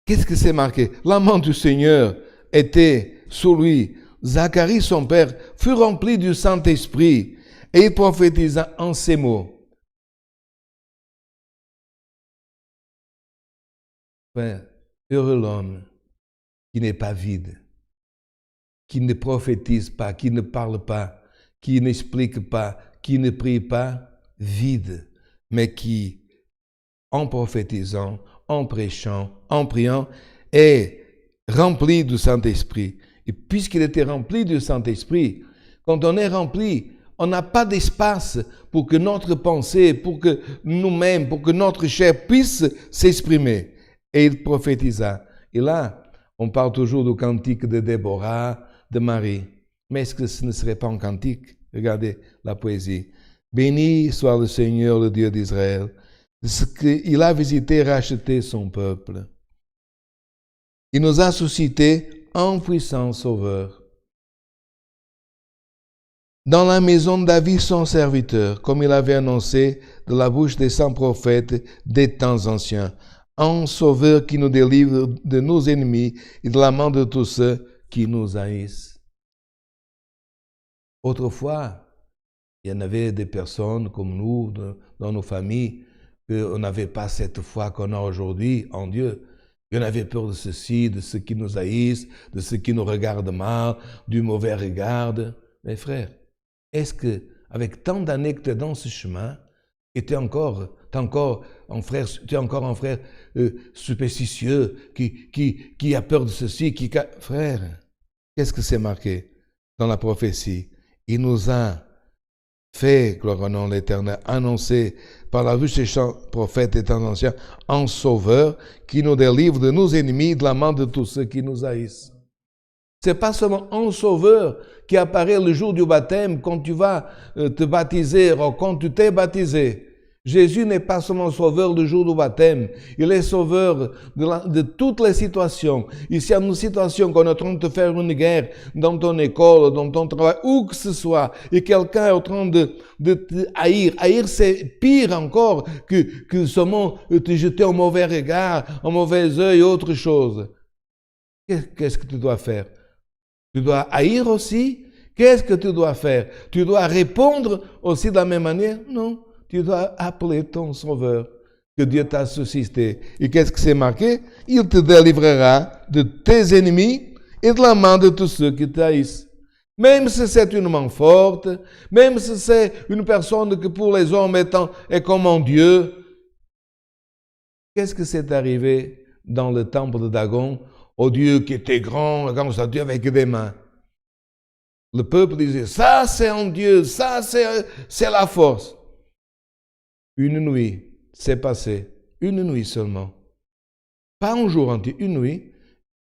qu'est-ce que c'est marqué? La main du Seigneur était sur lui. Zacharie, son père, fut rempli du Saint-Esprit et il prophétisa en ces mots. Frère, heureux l'homme qui n'est pas vide, qui ne prophétise pas, qui ne parle pas, qui n'explique pas, qui ne prie pas, vide, mais qui, en prophétisant, en prêchant, en priant, est rempli du Saint-Esprit. Et puisqu'il était rempli du Saint-Esprit, quand on est rempli, on n'a pas d'espace pour que notre pensée, pour que nous-mêmes, pour que notre chair puisse s'exprimer. Et il prophétisa. Et là, on parle toujours du cantique de Déborah, de Marie. Mais est-ce que ce ne serait pas un cantique? Regardez la poésie. Béni soit le Seigneur, le Dieu d'Israël, de ce qu'il a visité et racheté son peuple. Il nous a suscité un puissant sauveur. Dans la maison de David, son serviteur, comme il avait annoncé de la bouche des saints prophètes des temps anciens, un sauveur qui nous délivre de nos ennemis et de la main de tous ceux qui nous haïssent. Autrefois, il y en avait des personnes comme nous, dans nos familles, qu'on n'avait pas cette foi qu'on a aujourd'hui en Dieu. On avait peur de ceci, de ceux qui nous haïssent, de ceux qui nous regardent mal, du mauvais regard. Mes frères, est-ce que, avec tant d'années que tu es dans ce chemin, et tu es encore un frère superstitieux, qui a peur de ceci, frère, qu'est-ce que c'est marqué? dans la prophétie. Il nous a fait, gloire au nom de l'Éternel, annoncé par la bouche des prophètes et anciens, un sauveur qui nous délivre de nos ennemis, de la main de tous ceux qui nous haïssent. C'est pas seulement un sauveur qui apparaît le jour du baptême, quand tu vas te baptiser ou quand tu t'es baptisé. Jésus n'est pas seulement sauveur le jour du baptême, il est sauveur de toutes les situations. Ici, il y a une situation qu'on est en train de te faire une guerre dans ton école, dans ton travail, où que ce soit, et quelqu'un est en train de te haïr. Haïr, c'est pire encore que seulement te jeter un mauvais regard, un mauvais œil, autre chose. Qu'est-ce que tu dois faire? Tu dois haïr aussi? Qu'est-ce que tu dois faire? Tu dois répondre aussi de la même manière? Non. Tu dois appeler ton sauveur que Dieu t'a suscité. Et qu'est-ce que c'est marqué? Il te délivrera de tes ennemis et de la main de tous ceux qui t'haïssent. Même si c'est une main forte, même si c'est une personne que pour les hommes est comme un Dieu. Qu'est-ce que c'est arrivé dans le temple de Dagon au Dieu qui était grand, comme ça, Dieu avec des mains? Le peuple disait, ça c'est un Dieu, ça c'est la force. Une nuit s'est passée, une nuit seulement. Pas un jour entier, une nuit.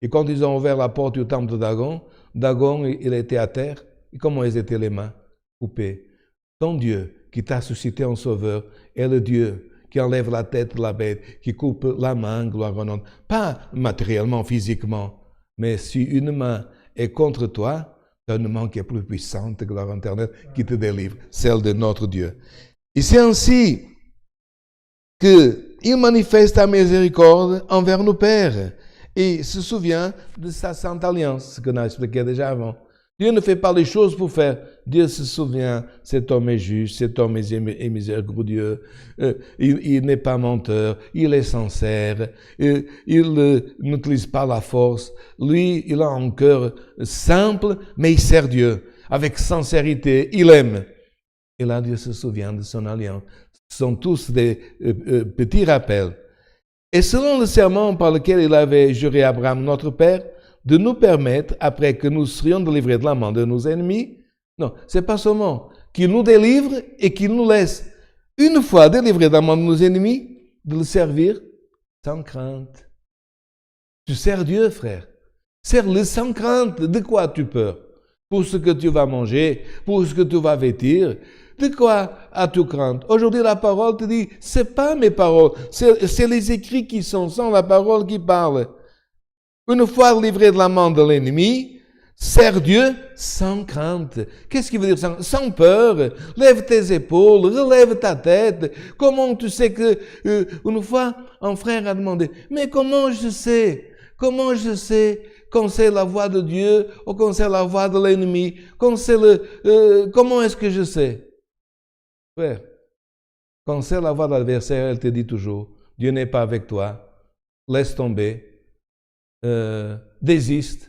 Et quand ils ont ouvert la porte du temple de Dagon, Dagon, il était à terre. Et comment ils étaient les mains? Coupées. Ton Dieu qui t'a suscité un sauveur est le Dieu qui enlève la tête de la bête, qui coupe la main, gloire au nom. Pas matériellement, physiquement, mais si une main est contre toi, tu as une main qui est plus puissante, gloire au Éternel, qui te délivre, celle de notre Dieu. Et c'est ainsi qu'il manifeste sa miséricorde envers nos pères et se souvient de sa sainte alliance, ce qu'on a expliqué déjà avant. Dieu ne fait pas les choses pour faire. Dieu se souvient, cet homme est juste, cet homme est miséricordieux, il n'est pas menteur, il est sincère, il n'utilise pas la force. Lui, il a un cœur simple, mais il sert Dieu. Avec sincérité, il aime. Et là, Dieu se souvient de son alliance. Ce sont tous des petits rappels. Et selon le serment par lequel il avait juré à Abraham, notre père, de nous permettre, après que nous serions délivrés de la main de nos ennemis, non, c'est pas seulement qu'il nous délivre et qu'il nous laisse, une fois délivrés de la main de nos ennemis, de le servir sans crainte. Tu sers Dieu, frère. Sers-le sans crainte. De quoi as-tu peur? Pour ce que tu vas manger, pour ce que tu vas vêtir. De quoi as-tu crainte? Aujourd'hui, la parole te dit, c'est pas mes paroles, c'est les écrits qui sont sans la parole qui parle. Une fois livré de la main de l'ennemi, sers Dieu sans crainte. Qu'est-ce qui veut dire sans peur? Lève tes épaules, relève ta tête. Comment tu sais que, une fois, un frère a demandé, mais comment je sais quand c'est la voix de Dieu ou quand c'est la voix de l'ennemi? Comment est-ce que je sais? Frère, quand c'est la voix de l'adversaire, elle te dit toujours, Dieu n'est pas avec toi, laisse tomber, désiste.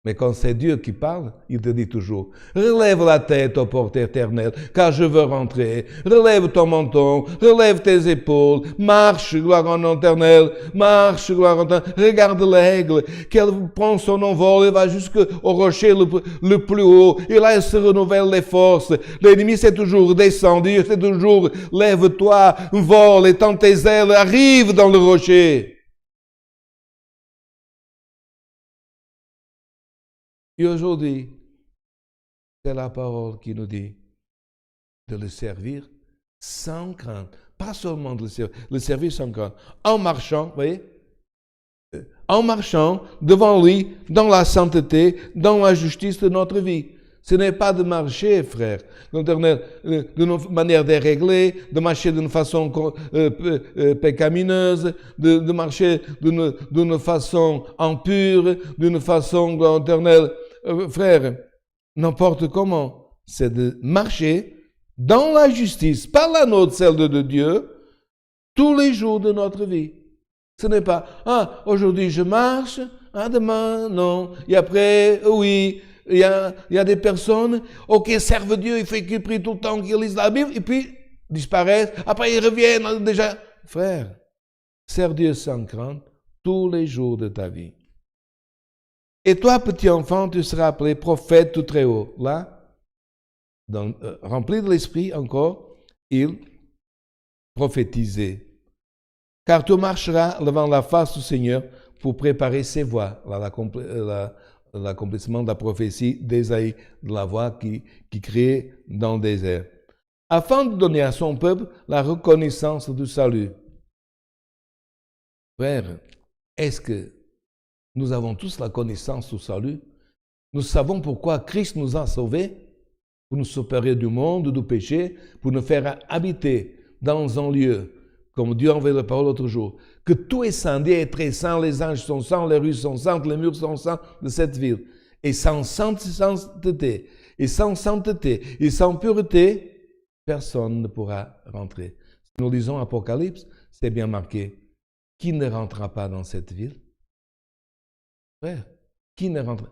Mais quand c'est Dieu qui parle, il te dit toujours, relève la tête ô porte éternelle, car je veux rentrer. Relève ton menton, relève tes épaules, marche, gloire en éternel, marche, gloire en éternel. Regarde l'aigle, qu'elle prend son envol et va jusqu'au rocher le plus haut. Et là, elle se renouvelle les forces. L'ennemi, c'est toujours descendu, c'est toujours lève-toi, vole, étends tes ailes, arrive dans le rocher. Et aujourd'hui, c'est la parole qui nous dit de le servir sans crainte. Pas seulement de le servir sans crainte. En marchant, vous voyez, en marchant devant lui, dans la sainteté, dans la justice de notre vie. Ce n'est pas de marcher, frère, d'une manière déréglée, de marcher d'une façon pécamineuse, de marcher d'une façon impure, d'une façon éternelle. Frère, n'importe comment, c'est de marcher dans la justice, pas la nôtre, celle de Dieu, tous les jours de notre vie. Ce n'est pas, aujourd'hui je marche, demain, non, et après, oui. Il y a des personnes qui servent Dieu, il fait qu'ils prient tout le temps, qu'ils lisent la Bible, et puis disparaissent. Après, ils reviennent déjà. Frère, sers Dieu sans crainte tous les jours de ta vie. Et toi, petit enfant, tu seras appelé prophète tout très haut. Là, rempli de l'esprit encore, il prophétisait. Car tu marcheras devant la face du Seigneur pour préparer ses voies. L'accomplissement de la prophétie d'Ésaïe, de la voie qui crée dans le désert. Afin de donner à son peuple la reconnaissance du salut. Frère, est-ce que nous avons tous la connaissance du salut? Nous savons pourquoi Christ nous a sauvés, pour nous séparer du monde, du péché, pour nous faire habiter dans un lieu, comme Dieu envoyait la parole l'autre jour, que tout est saint, Dieu est très saint, les anges sont saints, les rues sont saintes, les murs sont saints de cette ville. Et sans sainteté, et sans pureté, personne ne pourra rentrer. Si nous lisons Apocalypse, c'est bien marqué. Qui ne rentrera pas dans cette ville? Frère, qui ne rentrera?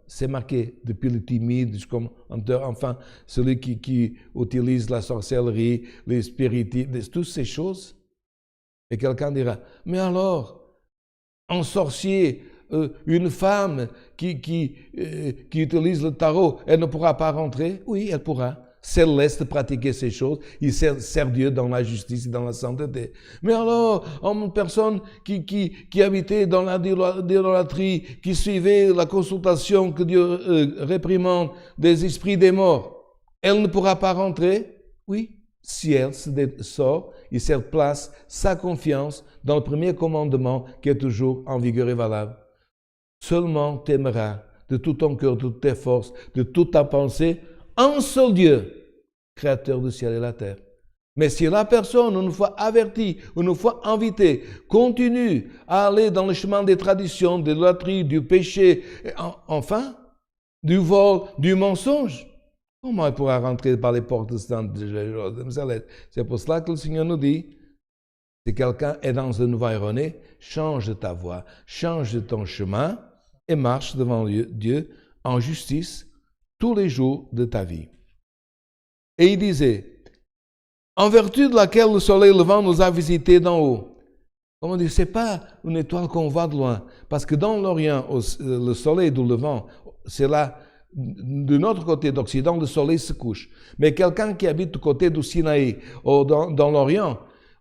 C'est marqué depuis le timide jusqu'au enfin celui qui utilise la sorcellerie, les spiritismes, toutes ces choses. Et quelqu'un dira, mais alors, un sorcier, une femme qui utilise le tarot, elle ne pourra pas rentrer? Oui, elle pourra. Si elle laisse de pratiquer ces choses, il sert Dieu dans la justice et dans la sainteté. Mais alors, une personne qui habitait dans l'idolâtrie, qui suivait la consultation que Dieu réprimande des esprits des morts, elle ne pourra pas rentrer? Oui, si elle sort et si elle place sa confiance dans le premier commandement qui est toujours en vigueur et valable. Seulement t'aimeras de tout ton cœur, de toutes tes forces, de toute ta pensée, un seul Dieu, créateur du ciel et de la terre. Mais si la personne, une fois avertie, une fois invitée, continue à aller dans le chemin des traditions, de l'idolâtrie, du péché, enfin, du vol, du mensonge, comment elle pourra rentrer par les portes saintes de Jérusalem? C'est pour cela que le Seigneur nous dit, si quelqu'un est dans une voie erronée, change ta voie, change ton chemin et marche devant Dieu en justice tous les jours de ta vie. Et il disait, en vertu de laquelle le soleil levant nous a visités d'en haut. Comment dire, c'est pas une étoile qu'on voit de loin, parce que dans l'Orient, le soleil du levant, c'est là, de notre côté d'Occident, le soleil se couche. Mais quelqu'un qui habite du côté du Sinaï, ou dans l'Orient,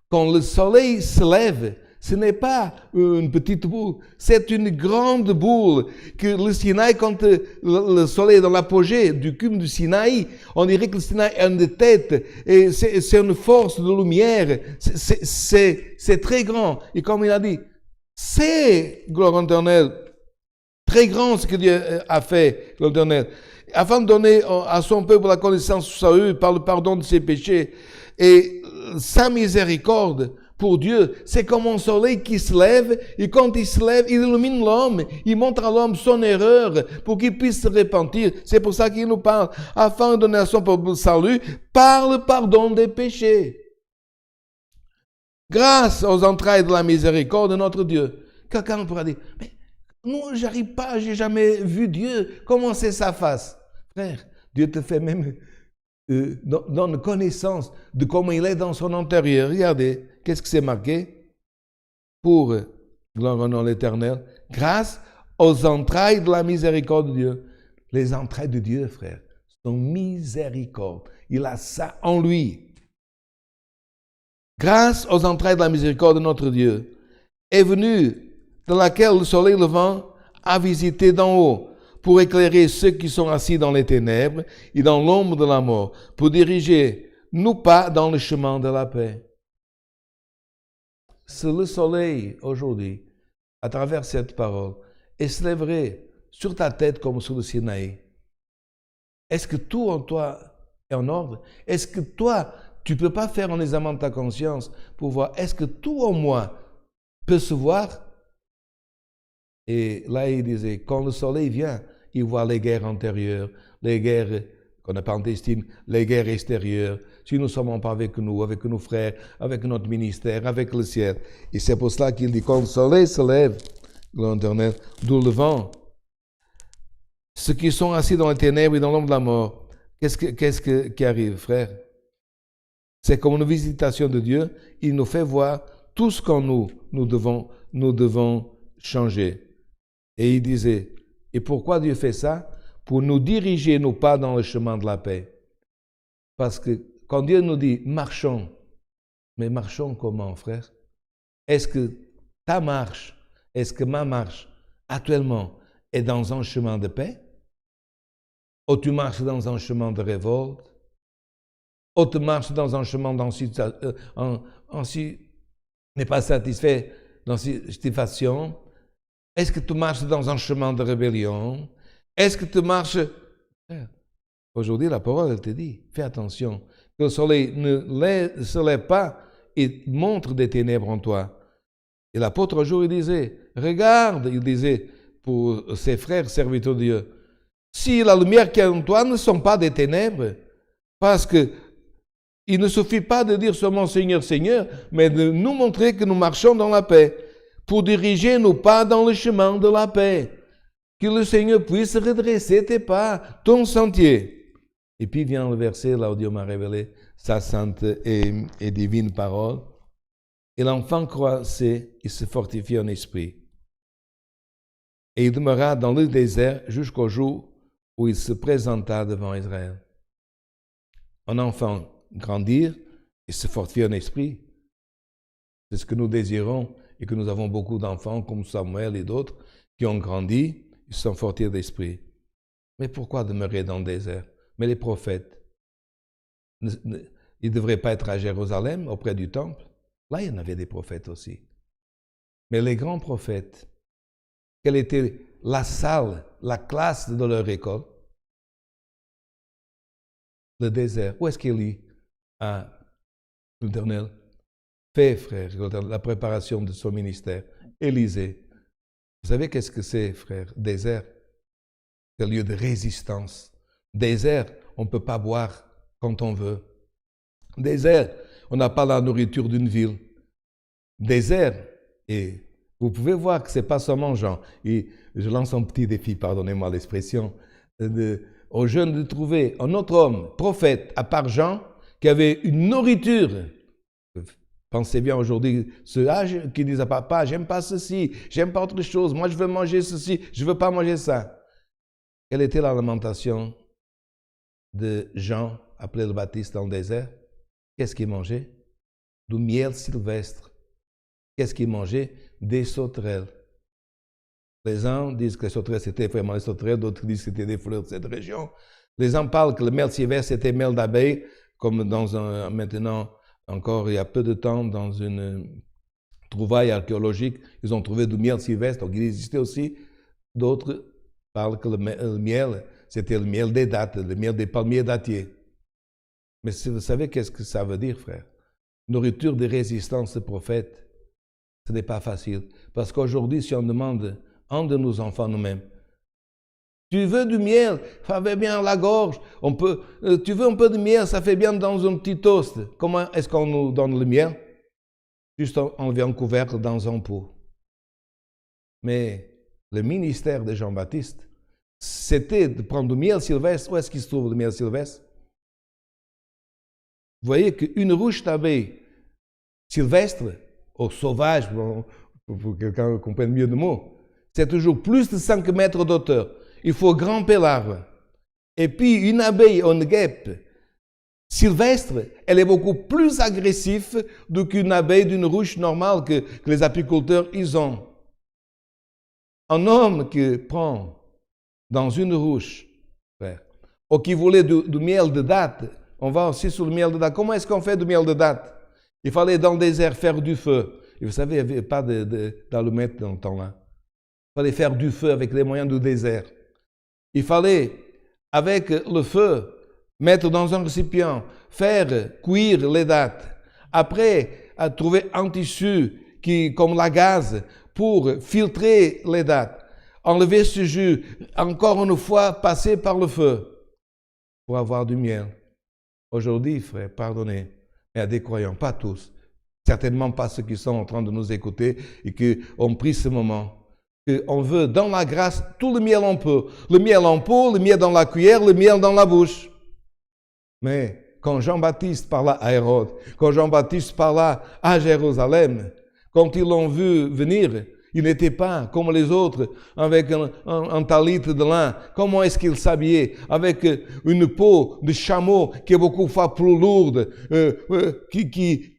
quand le soleil se lève, ce n'est pas une petite boule, c'est une grande boule que le Sinaï, quand le soleil est dans l'apogée du cume du Sinaï, on dirait que le Sinaï a une tête et c'est une force de lumière, c'est très grand. Et comme il a dit, c'est, gloire éternelle, très grand ce que Dieu a fait, gloire éternelle, afin de donner à son peuple la connaissance du salut par le pardon de ses péchés et sa miséricorde. Pour Dieu, c'est comme un soleil qui se lève, et quand il se lève, il illumine l'homme, il montre à l'homme son erreur pour qu'il puisse se repentir. C'est pour ça qu'il nous parle, afin de donner à son peuple le salut par le pardon des péchés. Grâce aux entrailles de la miséricorde de notre Dieu. Quelqu'un pourra dire, mais non, j'arrive pas, j'ai jamais vu Dieu, comment c'est sa face? Frère, Dieu te fait même donne connaissance de comment il est dans son intérieur. Regardez, qu'est-ce que c'est marqué? Pour, gloire au nom de l'Éternel, grâce aux entrailles de la miséricorde de Dieu. Les entrailles de Dieu, frère, sont miséricorde. Il a ça en lui. Grâce aux entrailles de la miséricorde de notre Dieu, est venue dans laquelle le soleil levant a visité d'en haut, pour éclairer ceux qui sont assis dans les ténèbres et dans l'ombre de la mort, pour diriger nos pas dans le chemin de la paix. Si le soleil, aujourd'hui, à travers cette parole, se lèverait sur ta tête comme sur le Sinaï, est-ce que tout en toi est en ordre? Est-ce que toi, tu ne peux pas faire un examen de ta conscience pour voir, est-ce que tout en moi peut se voir? Et là, il disait, quand le soleil vient, il voit les guerres antérieures, les guerres qu'on appelle intestines, les guerres extérieures. Si nous ne sommes pas avec nous, avec nos frères, avec notre ministère, avec le ciel. Et c'est pour cela qu'il dit, quand le soleil se lève, l'Éternel, d'où le vent, ceux qui sont assis dans les ténèbres et dans l'ombre de la mort, qu'est-ce qui arrive, frère? C'est comme une visitation de Dieu. Il nous fait voir tout ce qu'en nous devons changer. Et il disait, et pourquoi Dieu fait ça? Pour nous diriger nos pas dans le chemin de la paix. Parce que quand Dieu nous dit, marchons, mais marchons comment, frère? Est-ce que ta marche, est-ce que ma marche, actuellement, est dans un chemin de paix? Ou tu marches dans un chemin de révolte? Ou tu marches dans un chemin n'est pas satisfait dans cette situation? Est-ce que tu marches dans un chemin de rébellion? Est-ce que tu marches... Aujourd'hui, la parole, elle te dit, fais attention, que le soleil ne se lève pas et montre des ténèbres en toi. Et l'apôtre, un jour, il disait, regarde, il disait, pour ses frères serviteurs de Dieu, si la lumière qui est en toi ne sont pas des ténèbres, parce que il ne suffit pas de dire seulement Seigneur, Seigneur, mais de nous montrer que nous marchons dans la paix, pour diriger nos pas dans le chemin de la paix. Que le Seigneur puisse redresser tes pas, ton sentier. Et puis vient le verset, là où Dieu m'a révélé sa sainte et divine parole. Et l'enfant croissait, il se fortifiait en esprit. Et il demeura dans le désert jusqu'au jour où il se présenta devant Israël. Un enfant grandir et se fortifier en esprit, c'est ce que nous désirons et que nous avons beaucoup d'enfants comme Samuel et d'autres qui ont grandi, ils sont fortifiés d'esprit. Mais pourquoi demeurer dans le désert? Mais les prophètes, ils ne devraient pas être à Jérusalem auprès du temple. Là, il y en avait des prophètes aussi. Mais les grands prophètes, quelle était la salle, la classe de leur école? Le désert. Où est-ce qu'il lit à l'Éternel? Fais, frère, la préparation de son ministère. Élysée. Vous savez qu'est-ce que c'est, frère? Désert. C'est un lieu de résistance. Désert, on ne peut pas boire quand on veut. Désert, on n'a pas la nourriture d'une ville. Désert, et vous pouvez voir que ce n'est pas seulement Jean. Et je lance un petit défi, pardonnez-moi l'expression, aux jeunes de trouver un autre homme, prophète, à part Jean, qui avait une nourriture. Pensez bien aujourd'hui, ceux qui disent à papa, j'aime pas ceci, j'aime pas autre chose, moi je veux manger ceci, je veux pas manger ça. Quelle était la lamentation de Jean, appelé le Baptiste dans le désert? Qu'est-ce qu'il mangeait? Du miel sylvestre. Qu'est-ce qu'il mangeait? Des sauterelles. Les gens disent que les sauterelles, c'était vraiment les sauterelles, d'autres disent que c'était des fleurs de cette région. Les gens parlent que le miel sylvestre, c'était miel d'abeille, comme maintenant, encore il y a peu de temps, dans une trouvaille archéologique, ils ont trouvé du miel sylvestre, donc il existait aussi. D'autres parlent que le miel, c'était le miel des dattes, le miel des palmiers dattiers. Mais vous savez qu'est-ce que ça veut dire, frère? Nourriture de résistance de prophète, ce n'est pas facile. Parce qu'aujourd'hui, si on demande un de nos enfants nous-mêmes, tu veux du miel, ça fait bien à la gorge, tu veux un peu de miel, ça fait bien dans un petit toast. Comment est-ce qu'on nous donne le miel? Juste enlever un couvercle dans un pot. Mais le ministère de Jean-Baptiste, c'était de prendre du miel sylvestre. Où est-ce qu'il se trouve le miel sylvestre? Vous voyez qu'une ruche d'abeille sylvestre, ou sauvage, pour que quelqu'un comprenne mieux le mot, c'est toujours plus de 5 mètres d'auteur. Il faut grimper l'arbre. Et puis, une abeille, une guêpe sylvestre, elle est beaucoup plus agressive qu'une abeille d'une ruche normale que les apiculteurs ils ont. Un homme qui prend dans une ruche, frère, ou qui voulait du miel de date, on va aussi sur le miel de date. Comment est-ce qu'on fait du miel de date? Il fallait dans le désert faire du feu. Et vous savez, il n'y avait pas d'allumettes dans le temps-là. Il fallait faire du feu avec les moyens du désert. Il fallait, avec le feu, mettre dans un récipient, faire cuire les dattes. Après, trouver un tissu comme la gaze pour filtrer les dattes. Enlever ce jus, encore une fois, passer par le feu pour avoir du miel. Aujourd'hui, frère, pardonnez, il y a des croyants, pas tous, certainement pas ceux qui sont en train de nous écouter et qui ont pris ce moment. On veut, dans la grâce, tout le miel en pot. Le miel en pot, le miel dans la cuillère, le miel dans la bouche. Mais quand Jean-Baptiste parla à Hérode, quand Jean-Baptiste parla à Jérusalem, quand ils l'ont vu venir, Il n'était pas comme les autres avec un talit de lin. Comment est-ce qu'il s'habillait? Avec une peau de chameau qui est beaucoup fois plus lourde, qui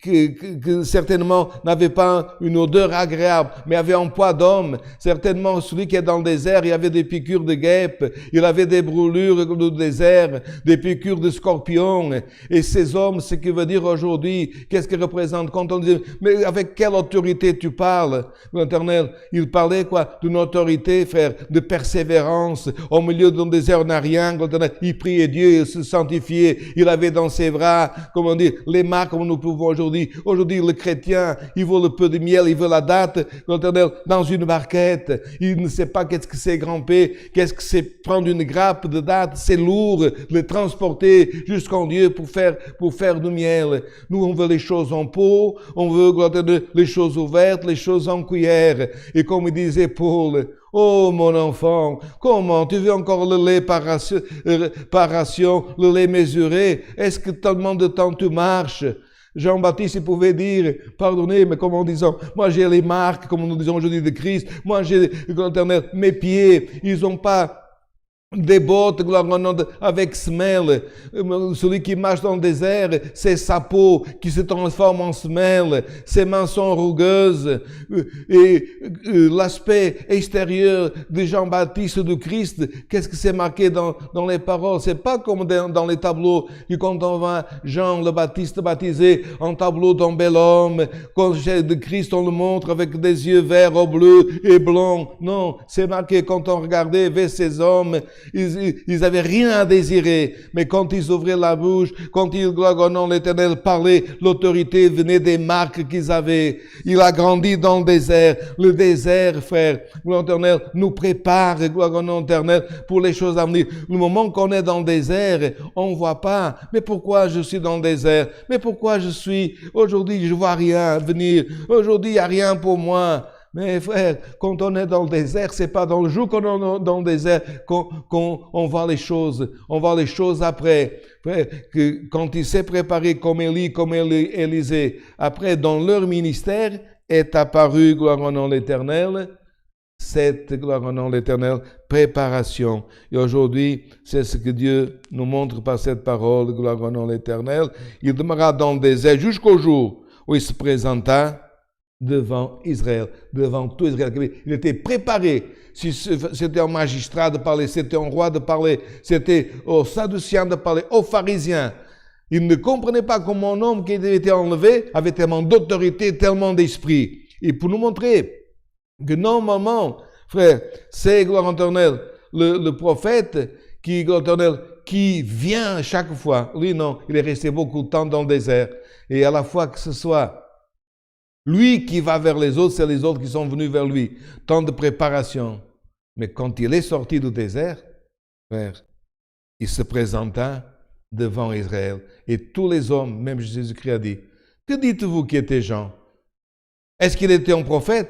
certainement n'avait pas une odeur agréable, mais avait un poids d'homme. Certainement, celui qui est dans le désert, il avait des piqûres de guêpes, il avait des brûlures du désert, des piqûres de scorpions. Et ces hommes, ce qui veut dire aujourd'hui, qu'est-ce qu'ils représentent? Quand on dit, mais avec quelle autorité tu parles, l'Éternel? Il parlait quoi? D'une autorité, frère, de persévérance. Au milieu d'un désert, on n'a rien. Il priait Dieu, il se sanctifiait. Il avait dans ses bras, comment dire, les marques comme nous pouvons aujourd'hui. Aujourd'hui, le chrétien, il veut le peu de miel, il veut la date, l'Éternel, dans une barquette. Il ne sait pas qu'est-ce que c'est grimper, qu'est-ce que c'est prendre une grappe de date. C'est lourd, le transporter jusqu'en Dieu pour faire du miel. Nous, on veut les choses en pot, on veut les choses ouvertes, les choses en cuillère. Et comme il disait Paul, oh mon enfant, comment tu veux encore le lait par ration, le lait mesuré? Est-ce que tellement de temps tu marches? Jean-Baptiste, il pouvait dire, pardonnez, mais comme en disant, moi j'ai les marques, comme nous disons aujourd'hui de Christ, moi j'ai, mes pieds, ils n'ont pas des bottes, avec semelle. Celui qui marche dans le désert, c'est sa peau qui se transforme en semelle. Ses mains sont rugueuses. Et l'aspect extérieur de Jean-Baptiste de Christ, qu'est-ce que c'est marqué dans les paroles? C'est pas comme dans les tableaux. Et quand on voit Jean le Baptiste baptisé en tableau d'un bel homme, quand de Christ on le montre avec des yeux verts, bleus et blancs. Non, c'est marqué quand on regardait vers ces hommes, ils avaient rien à désirer, mais quand ils ouvraient la bouche, quand ils, gloire au nom de l'Éternel, parlaient, l'autorité venait des marques qu'ils avaient. Il a grandi dans le désert. Le désert, frère, gloire au l'Éternel, nous prépare, gloire au nom de l'Éternel, pour les choses à venir. Le moment qu'on est dans le désert, on ne voit pas. Mais pourquoi je suis dans le désert? Mais pourquoi aujourd'hui, je vois rien venir. Aujourd'hui, il n'y a rien pour moi. Mais frère, quand on est dans le désert, c'est pas dans le jour qu'on est dans le désert qu'on voit les choses. On voit les choses après. Frère, que quand il s'est préparé comme Élie, comme Élisée, après, dans leur ministère, est apparu, gloire au nom de l'Éternel, cette, gloire au nom de l'Éternel, préparation. Et aujourd'hui, c'est ce que Dieu nous montre par cette parole, gloire au nom de l'Éternel. Il demeura dans le désert jusqu'au jour où il se présenta devant Israël, devant tout Israël. Il était préparé. Si c'était un magistrat de parler, c'était un roi de parler, c'était aux Sadduciens de parler, aux pharisiens. Il ne comprenait pas comment un homme qui avait été enlevé avait tellement d'autorité, tellement d'esprit. Et pour nous montrer que normalement, frère, c'est, gloire éternelle, le prophète qui, gloire éternelle, qui vient chaque fois. Lui, non, il est resté beaucoup de temps dans le désert. Et à la fois que ce soit lui qui va vers les autres, c'est les autres qui sont venus vers lui. Temps de préparation. Mais quand il est sorti du désert, frère, il se présenta devant Israël. Et tous les hommes, même Jésus-Christ a dit, que dites-vous qui était Jean? Est-ce qu'il était un prophète?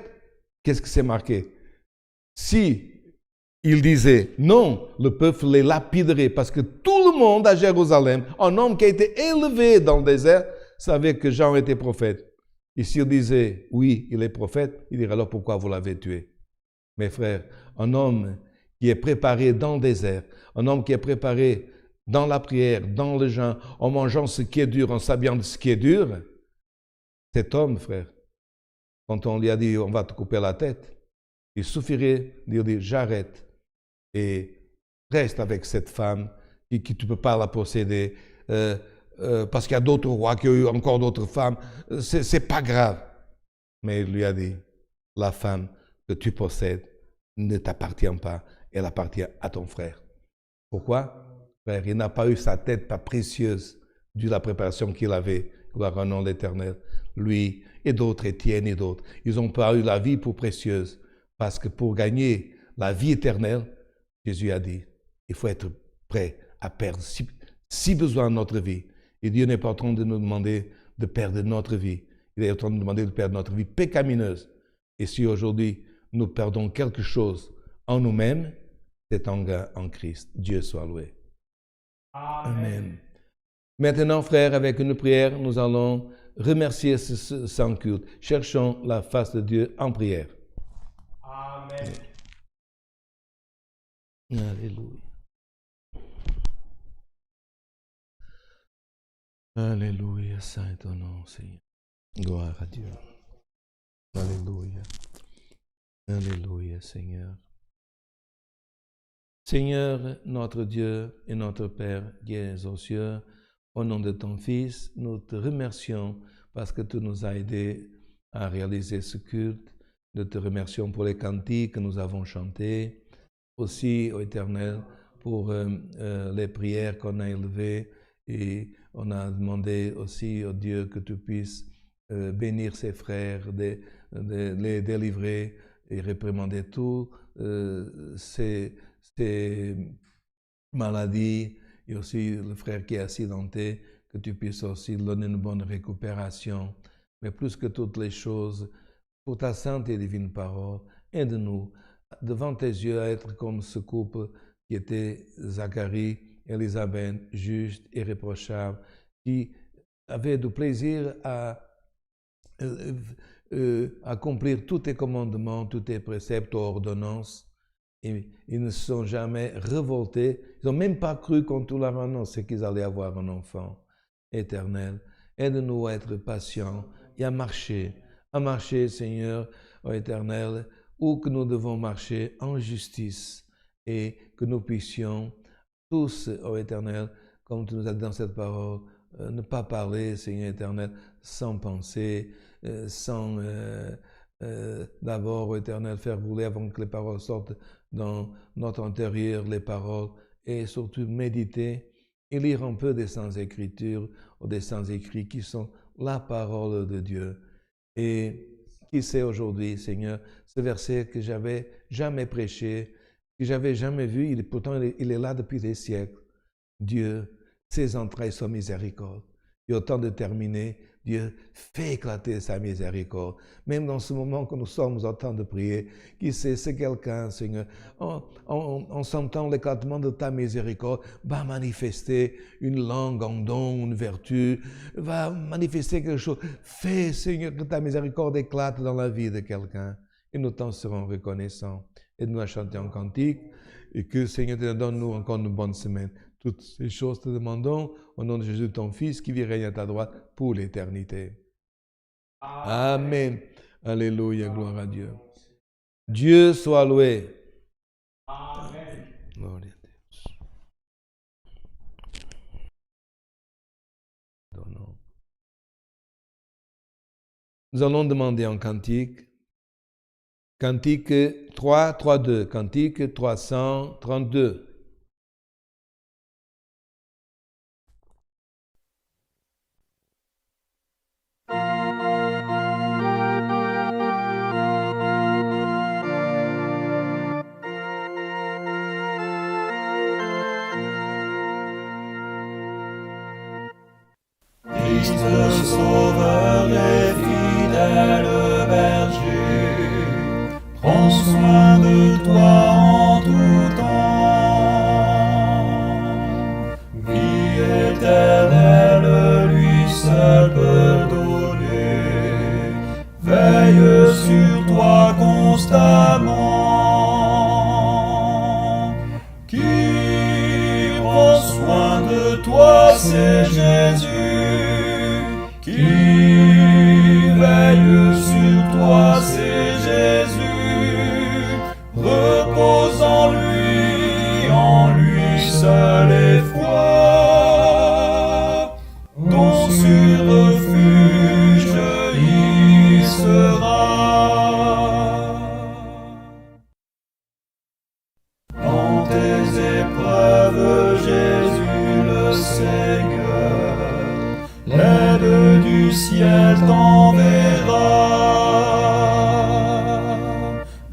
Qu'est-ce que c'est marqué? Si il disait non, le peuple les lapiderait parce que tout le monde à Jérusalem, un homme qui a été élevé dans le désert, savait que Jean était prophète. Et s'il disait, oui, il est prophète, il dirait alors pourquoi vous l'avez tué? Mes frères, un homme qui est préparé dans le désert, un homme qui est préparé dans la prière, dans le jeûne, en mangeant ce qui est dur, en s'habillant de ce qui est dur, cet homme, frère, quand on lui a dit, on va te couper la tête, il suffirait de dire, j'arrête et reste avec cette femme qui tu ne peux pas la posséder, parce qu'il y a d'autres rois qui ont eu encore d'autres femmes, c'est pas grave. Mais il lui a dit, la femme que tu possèdes ne t'appartient pas, elle appartient à ton frère. Pourquoi? Frère, il n'a pas eu sa tête pas précieuse dû à la préparation qu'il avait, gloire au nom de l'Éternel. Lui et d'autres, Étienne et d'autres, ils n'ont pas eu la vie pour précieuse, parce que pour gagner la vie éternelle, Jésus a dit, il faut être prêt à perdre si besoin de notre vie. Et Dieu n'est pas en train de nous demander de perdre notre vie. Il est en train de nous demander de perdre notre vie pécamineuse. Et si aujourd'hui, nous perdons quelque chose en nous-mêmes, c'est en Christ. Dieu soit loué. Amen. Maintenant, frères, avec une prière, nous allons remercier ce saint culte. Cherchons la face de Dieu en prière. Amen. Alléluia. Alléluia, saint est ton nom, Seigneur. Gloire à Dieu. Alléluia. Alléluia, Seigneur. Seigneur, notre Dieu et notre Père qui es aux cieux, au nom de ton Fils, nous te remercions parce que tu nous as aidés à réaliser ce culte. Nous te remercions pour les cantiques que nous avons chantés. Aussi, ô Éternel, pour les prières qu'on a élevées et on a demandé aussi au Dieu que tu puisses bénir ses frères, les délivrer et réprimander tous ces maladies et aussi le frère qui est accidenté, que tu puisses aussi donner une bonne récupération. Mais plus que toutes les choses, pour ta sainte et divine parole, aide-nous devant tes yeux à être comme ce couple qui était Zacharie, Élisabeth, juste, irréprochable, qui avait du plaisir à accomplir tous tes commandements, tous tes préceptes, tes ordonnances. Et ils ne se sont jamais révoltés. Ils n'ont même pas cru quand tu leur annoncé qu'ils allaient avoir un enfant éternel. Aide-nous à être patients et à marcher, Seigneur, ô Éternel, où que nous devons marcher en justice et que nous puissions tous, ô Éternel, comme tu nous as dit dans cette parole, ne pas parler, Seigneur éternel, sans penser, sans d'abord, ô Éternel, faire rouler avant que les paroles sortent dans notre intérieur, les paroles, et surtout méditer et lire un peu des Saintes Écritures ou des Saints Écrits qui sont la parole de Dieu. Et qui sait aujourd'hui, Seigneur, ce verset que j'avais jamais prêché, que j'avais jamais vu, pourtant il est là depuis des siècles. Dieu, ses entrailles sont miséricorde. Et au temps de terminer, Dieu fait éclater sa miséricorde. Même dans ce moment que nous sommes en temps de prier, qui sait, c'est quelqu'un, Seigneur, en sentant l'éclatement de ta miséricorde, va manifester une langue, un don, une vertu, va manifester quelque chose. Fais, Seigneur, que ta miséricorde éclate dans la vie de quelqu'un. Et nous t'en serons reconnaissants. Aide-nous à chanter en cantique et que, Seigneur, te donne-nous encore une bonne semaine. Toutes ces choses te demandons au nom de Jésus, ton Fils, qui vit et règne à ta droite pour l'éternité. Amen. Alléluia, gloire à Dieu. Dieu soit loué. Amen. Gloire à Dieu. Nous allons demander en cantique, cantique 332, cantique 332. Christ sauveur et fidèle berger, prends soin de toi en tout temps. Vie éternelle, lui seul peut donner, veille sur toi constamment. Qui prend soin de toi, c'est Jésus. Qui veille sur toi, c'est Jésus. Repose en lui seul et foi. Ton sûr refuge y sera. Dans tes épreuves, Jésus le Seigneur, l'aide du ciel t'enverra.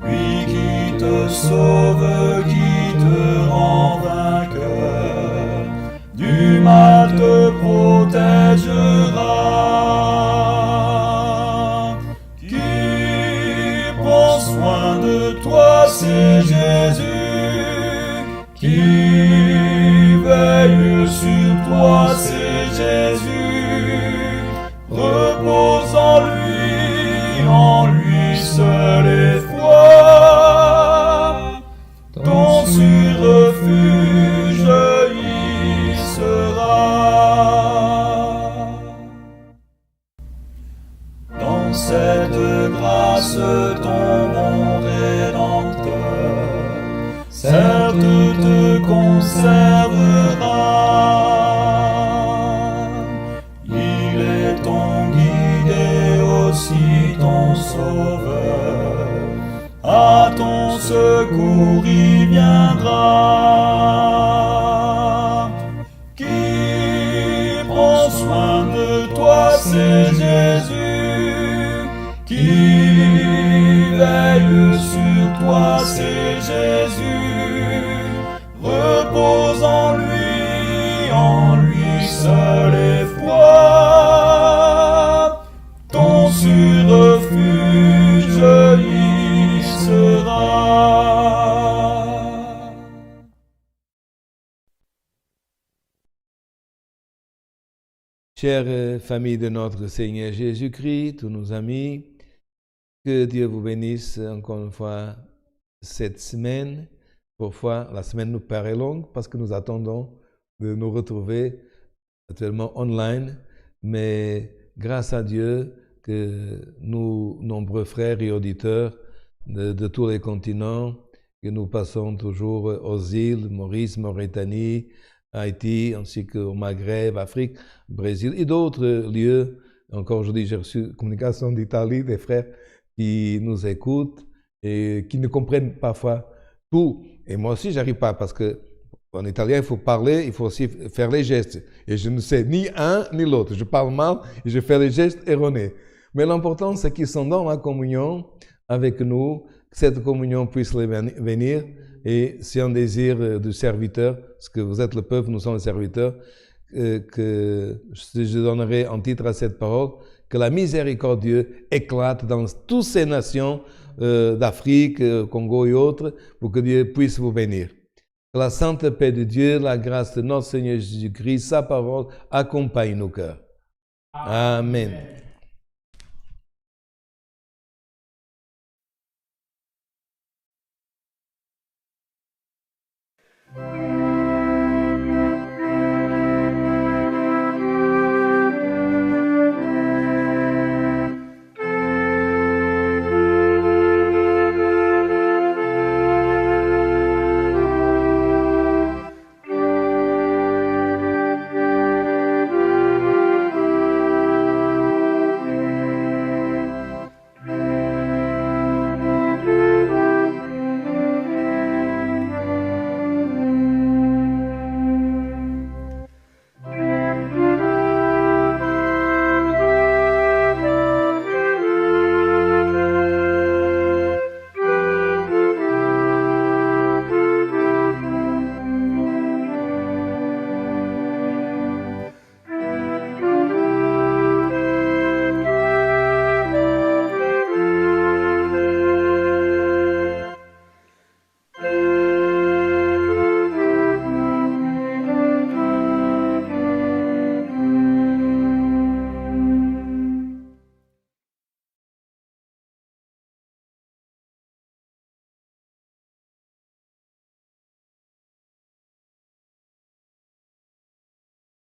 Lui qui te sauve, qui te rend vainqueur, du mal te protégera. Qui prend soin de toi, c'est Jésus. Qui veille sur toi, c'est Jésus. Repose en lui seul et foi. conservera. Il est ton guide et aussi ton sauveur. À ton secours il viendra. Qui prend soin de toi, c'est Jésus. Qui veille sur toi, c'est Jésus. Repose en lui seul et foi. Ton sûr refuge y sera. Chère famille de notre Seigneur Jésus-Christ, tous nos amis, que Dieu vous bénisse encore une fois cette semaine. Parfois, la semaine nous paraît longue parce que nous attendons de nous retrouver actuellement online, mais grâce à Dieu que nous, nombreux frères et auditeurs de tous les continents, que nous passons toujours aux îles, Maurice, Mauritanie, Haïti, ainsi qu'au Maghreb, Afrique, Brésil et d'autres lieux. Encore aujourd'hui, j'ai reçu communication d'Italie, des frères qui nous écoutent et qui ne comprennent parfois tout. Et moi aussi, j'arrive pas parce que en italien, il faut parler, il faut aussi faire les gestes. Et je ne sais ni un ni l'autre. Je parle mal et je fais les gestes erronés. Mais l'important, c'est qu'ils sont dans la communion avec nous, que cette communion puisse les venir. Et c'est un désir du serviteur, parce que vous êtes le peuple, nous sommes les serviteurs, que je donnerai en titre à cette parole, que la miséricorde de Dieu éclate dans toutes ces nations d'Afrique, Congo et autres, pour que Dieu puisse vous bénir. Que la sainte paix de Dieu, la grâce de notre Seigneur Jésus-Christ, sa parole accompagne nos cœurs. Amen.